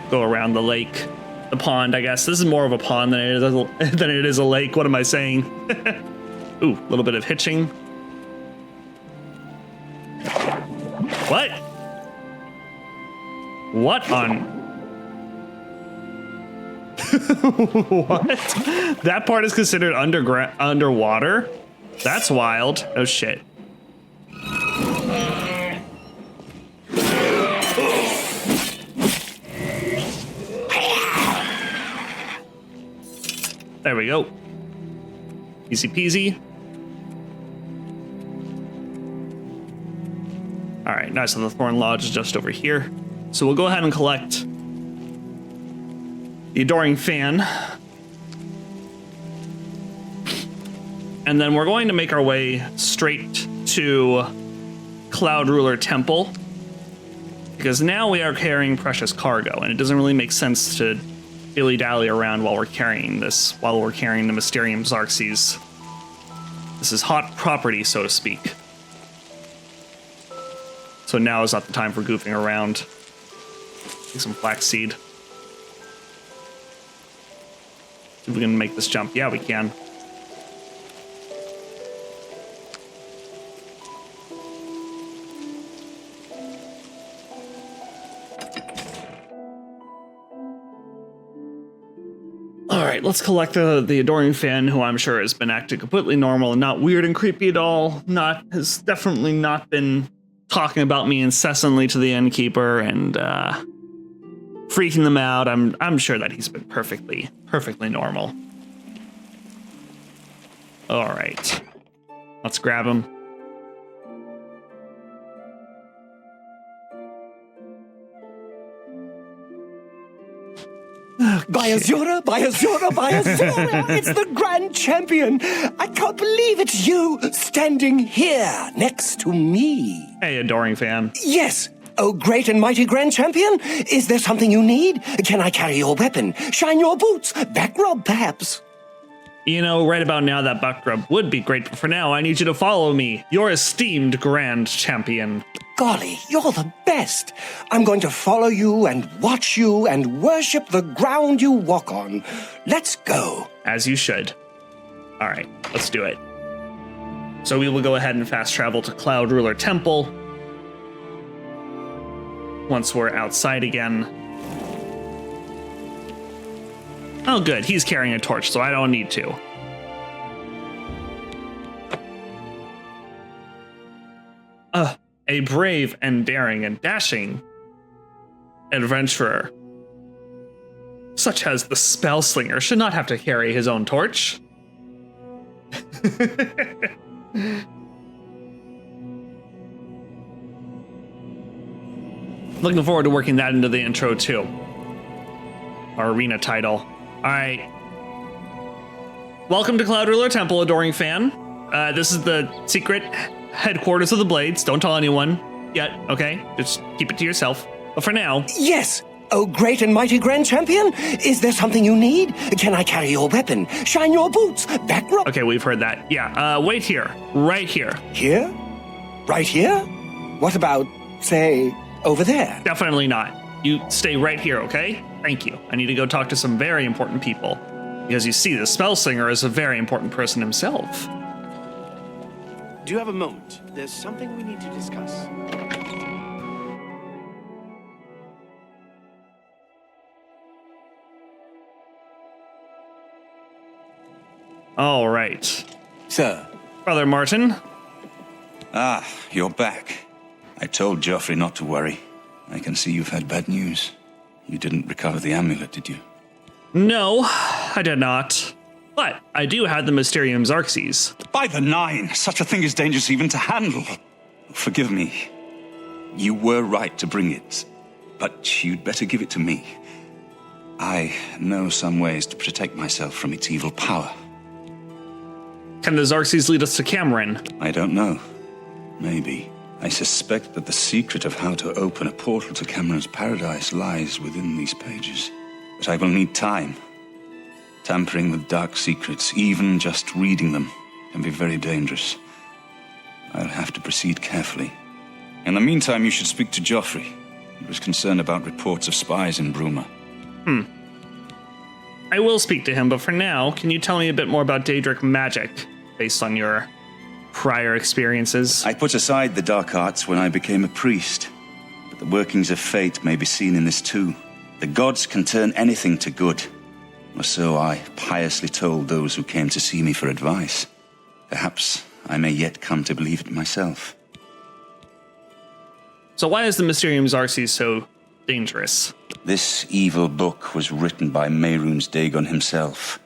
Speaker 1: Go around the lake, the pond, I guess. This is more of a pond than it is a lake. What am I saying? Ooh, a little bit of hitching. What? What on? What? That part is considered underwater? That's wild. Oh shit. There we go. Easy peasy. All right, nice. So the Thorn Lodge is just over here. So we'll go ahead and collect the Adoring Fan. And then we're going to make our way straight to Cloud Ruler Temple, because now we are carrying precious cargo, and it doesn't really make sense to dilly-dally around while we're carrying the Mysterium Xarxes. This is hot property, so to speak. So now is not the time for goofing around. Take some flaxseed. If we can make this jump. Yeah, we can. All right, let's collect the Adoring Fan, who I'm sure has been acting completely normal and not weird and creepy at all. Has definitely not been talking about me incessantly to the innkeeper and freaking them out. I'm sure that he's been perfectly normal. All right, let's grab him.
Speaker 6: By Azura, it's the Grand Champion. I can't believe it's you standing here next to me.
Speaker 1: Hey, Adoring Fan.
Speaker 6: Yes. Oh, great and mighty Grand Champion. Is there something you need? Can I carry your weapon? Shine your boots? Back rub, perhaps?
Speaker 1: You know, right about now, that back rub would be great, but for now, I need you to follow me, your esteemed Grand Champion.
Speaker 6: Golly, you're the best. I'm going to follow you and watch you and worship the ground you walk on. Let's go.
Speaker 1: As you should. All right, let's do it. So we will go ahead and fast travel to Cloud Ruler Temple. Once we're outside again. Oh, good. He's carrying a torch, so I don't need to. A brave and daring and dashing adventurer, such as the Spellslinger, should not have to carry his own torch. Looking forward to working that into the intro too. Our arena title. All right. Welcome to Cloud Ruler Temple, adoring fan. This is the secret headquarters of the Blades. Don't tell anyone yet, okay? Just keep it to yourself. But for now...
Speaker 6: Yes! Oh, great and mighty Grand Champion! Is there something you need? Can I carry your weapon? Shine your boots? Back rub?
Speaker 1: Okay, we've heard that. Yeah, wait here. Right here.
Speaker 6: Here? Right here? What about, say, over there?
Speaker 1: Definitely not. You stay right here, okay? Thank you. I need to go talk to some very important people. Because you see, the Spellslinger is a very important person himself.
Speaker 12: Do you have a moment? There's something we need to discuss.
Speaker 1: All right.
Speaker 13: Sir.
Speaker 1: Brother Martin.
Speaker 13: Ah, you're back. I told Joffrey not to worry. I can see you've had bad news. You didn't recover the amulet, did you?
Speaker 1: No, I did not. But I do have the Mysterium Xarxes.
Speaker 13: By the Nine, such a thing is dangerous even to handle. Forgive me. You were right to bring it, but you'd better give it to me. I know some ways to protect myself from its evil power.
Speaker 1: Can the Xarxes lead us to Cameron?
Speaker 13: I don't know. Maybe. I suspect that the secret of how to open a portal to Cameron's paradise lies within these pages. But I will need time. Tampering with dark secrets, even just reading them, can be very dangerous. I'll have to proceed carefully. In the meantime, you should speak to Joffrey. He was concerned about reports of spies in Bruma.
Speaker 1: I will speak to him, but for now, can you tell me a bit more about Daedric magic, based on your prior experiences?
Speaker 13: I put aside the dark arts when I became a priest, but the workings of fate may be seen in this too. The gods can turn anything to good, or so I piously told those who came to see me for advice. Perhaps I may yet come to believe it myself.
Speaker 1: So why is the Mysterium Xarxes so dangerous?
Speaker 13: This evil book was written by Mehrunes Dagon himself,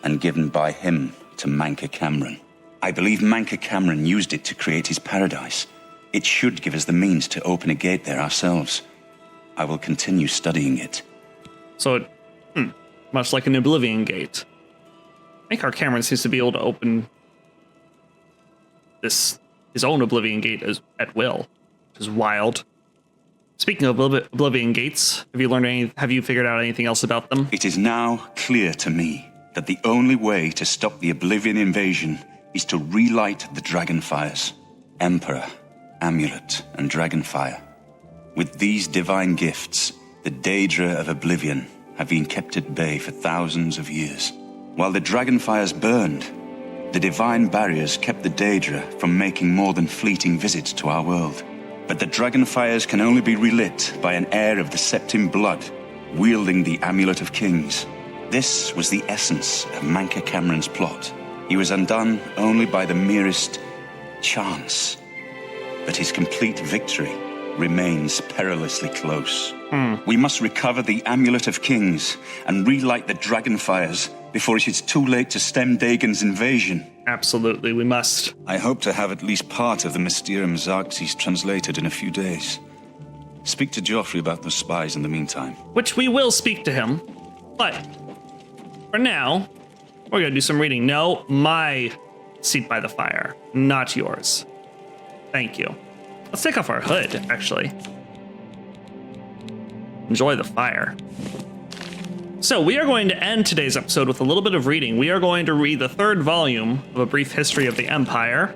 Speaker 13: and given by him to Manca Cameron. I believe Manca Cameron used it to create his paradise. It should give us the means to open a gate there ourselves. I will continue studying it.
Speaker 1: So, much like an Oblivion Gate. Manca Cameron seems to be able to open his own Oblivion Gate at will, which is wild. Speaking of Oblivion Gates, have you figured out anything else about them?
Speaker 13: It is now clear to me that the only way to stop the Oblivion invasion is to relight the Dragonfires. Emperor, Amulet, and Dragonfire. With these divine gifts, the Daedra of Oblivion have been kept at bay for thousands of years. While the Dragonfires burned, the divine barriers kept the Daedra from making more than fleeting visits to our world. But the Dragonfires can only be relit by an heir of the Septim blood, wielding the Amulet of Kings. This was the essence of Manca Cameron's plot. He was undone only by the merest chance. But his complete victory remains perilously close. We must recover the Amulet of Kings and relight the Dragonfires before it is too late to stem Dagon's invasion.
Speaker 1: Absolutely, we must.
Speaker 13: I hope to have at least part of the Mysterium Xarxes translated in a few days. Speak to Joffrey about those spies in the meantime.
Speaker 1: Which we will speak to him, but for now, we're gonna do some reading. No, my seat by the fire, not yours. Thank you. Let's take off our hood, actually. Enjoy the fire. So we are going to end today's episode with a little bit of reading. We are going to read the third volume of A Brief History of the Empire.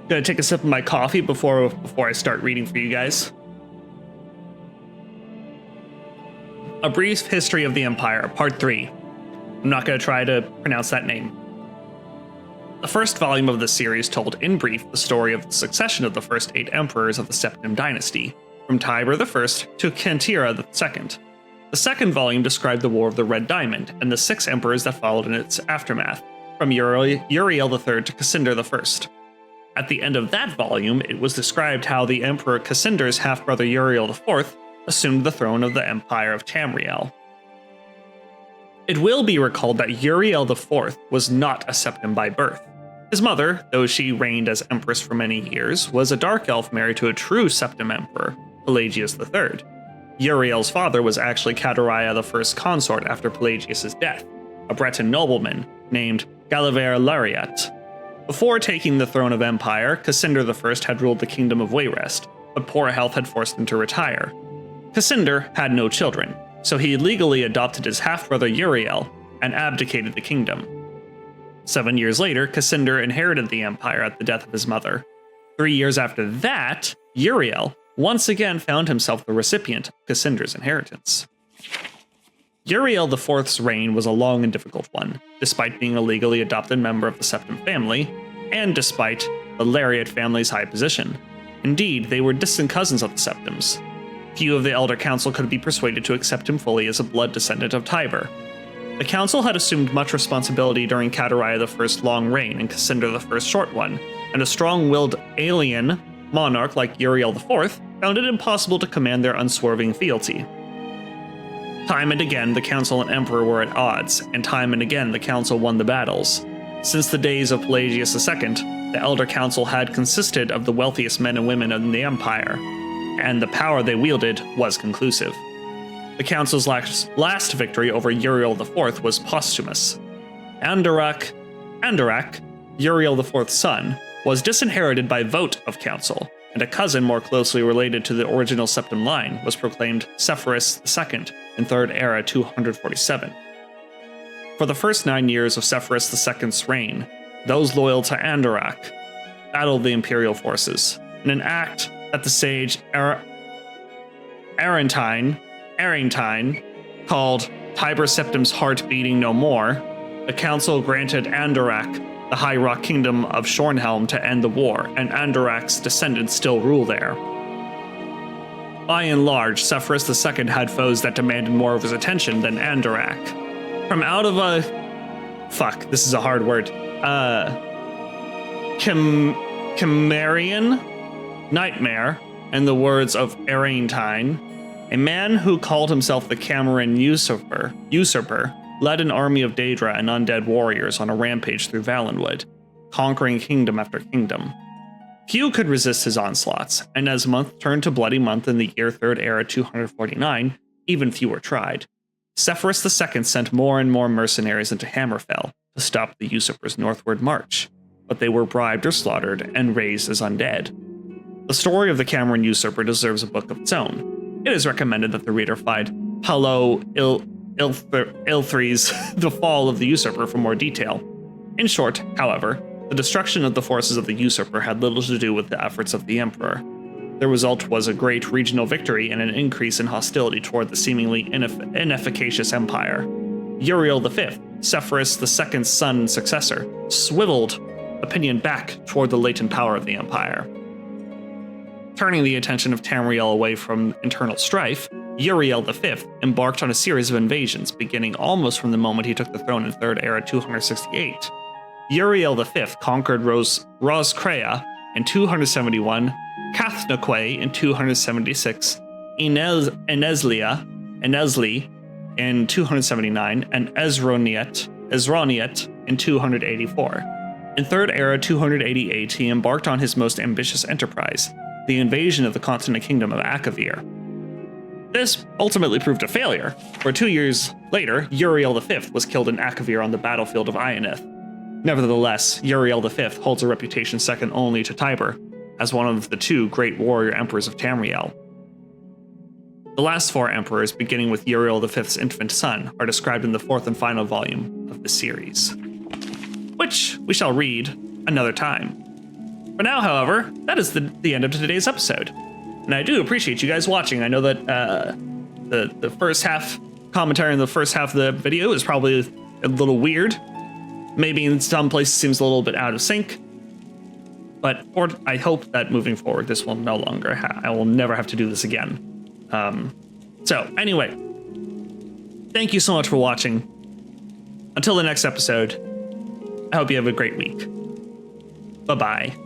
Speaker 1: Gonna take a sip of my coffee before I start reading for you guys. A Brief History of the Empire, Part 3. I'm not gonna try to pronounce that name. The first volume of the series told in brief the story of the succession of the first 8 emperors of the Septim dynasty, from Tiber I to Kentira II. The second volume described the War of the Red Diamond and the 6 emperors that followed in its aftermath, from Uriel III to Cassander I. At the end of that volume, it was described how the Emperor Cassinder's half-brother Uriel IV assumed the throne of the Empire of Tamriel. It will be recalled that Uriel IV was not a septim by birth. His mother, though she reigned as empress for many years, was a dark elf married to a true septim emperor, Pelagius III. Uriel's father was actually Cyrodiil I's consort after Pelagius's death, a Breton nobleman named Galaver Lariat. Before taking the throne of Empire, Cassinder I had ruled the kingdom of Wayrest, but poor health had forced him to retire. Cassinder had no children, so he legally adopted his half-brother Uriel and abdicated the kingdom. 7 years later, Cassinder inherited the empire at the death of his mother. 3 years after that, Uriel once again found himself the recipient of Cassinder's inheritance. Uriel IV's reign was a long and difficult one, despite being a legally adopted member of the Septim family, and despite the Lariat family's high position. Indeed, they were distant cousins of the Septims. Few of the Elder Council could be persuaded to accept him fully as a blood descendant of Tiber. The Council had assumed much responsibility during Cyrodiil I's long reign and Cassinder I's short one, and a strong-willed alien monarch like Uriel IV found it impossible to command their unswerving fealty. Time and again, the Council and Emperor were at odds, and time and again, the Council won the battles. Since the days of Pelagius II, the Elder Council had consisted of the wealthiest men and women in the Empire, and the power they wielded was conclusive. The Council's last victory over Uriel IV was posthumous. Andorak, Uriel IV's son, was disinherited by vote of Council, and a cousin more closely related to the original Septim line was proclaimed Sepphoris II in 3rd Era 247. For the first 9 years of Sepphoris II's reign, those loyal to Andorak battled the Imperial forces, in an act that the sage Arentine called Tiber Septim's Heart Beating No More. The Council granted Andorak the High Rock Kingdom of Shornhelm to end the war, and Andorak's descendants still rule there. By and large, Sepphoris II had foes that demanded more of his attention than Andorak. From out of a... Fuck, this is a hard word. Cimmerian nightmare, in the words of Arentine, a man who called himself the Cameron Usurper, led an army of Daedra and undead warriors on a rampage through Valenwood, conquering kingdom after kingdom. Few could resist his onslaughts, and as month turned to bloody month in the year 3rd Era 249, even fewer tried. Sepphoris II sent more and more mercenaries into Hammerfell to stop the usurper's northward march, but they were bribed or slaughtered and raised as undead. The story of the Cameron usurper deserves a book of its own. It is recommended that the reader find Paulo Ilthri's The Fall of the Usurper for more detail. In short, however, the destruction of the forces of the usurper had little to do with the efforts of the emperor. The result was a great regional victory and an increase in hostility toward the seemingly inefficacious empire. Uriel V, Sepphoris II's son and successor, swiveled opinion back toward the latent power of the empire. Turning the attention of Tamriel away from internal strife, Uriel V embarked on a series of invasions, beginning almost from the moment he took the throne in 3rd Era 268. Uriel V conquered Roscrea in 271, Cathnaque in 276, Enesli in 279, and Ezroniet in 284. In 3rd Era 288, he embarked on his most ambitious enterprise, the invasion of the continent kingdom of Akavir. This ultimately proved a failure, for 2 years later, Uriel V was killed in Akavir on the battlefield of Ionith. Nevertheless, Uriel V holds a reputation second only to Tiber, as one of the 2 great warrior emperors of Tamriel. The last 4 emperors, beginning with Uriel V's infant son, are described in the 4th and final volume of the series, which we shall read another time. For now, however, that is the end of today's episode. And I do appreciate you guys watching. I know that the first half commentary in the first half of the video is probably a little weird. Maybe in some places seems a little bit out of sync. But I hope that moving forward, this will no longer I will never have to do this again. So anyway, thank you so much for watching. Until the next episode, I hope you have a great week. Bye-bye.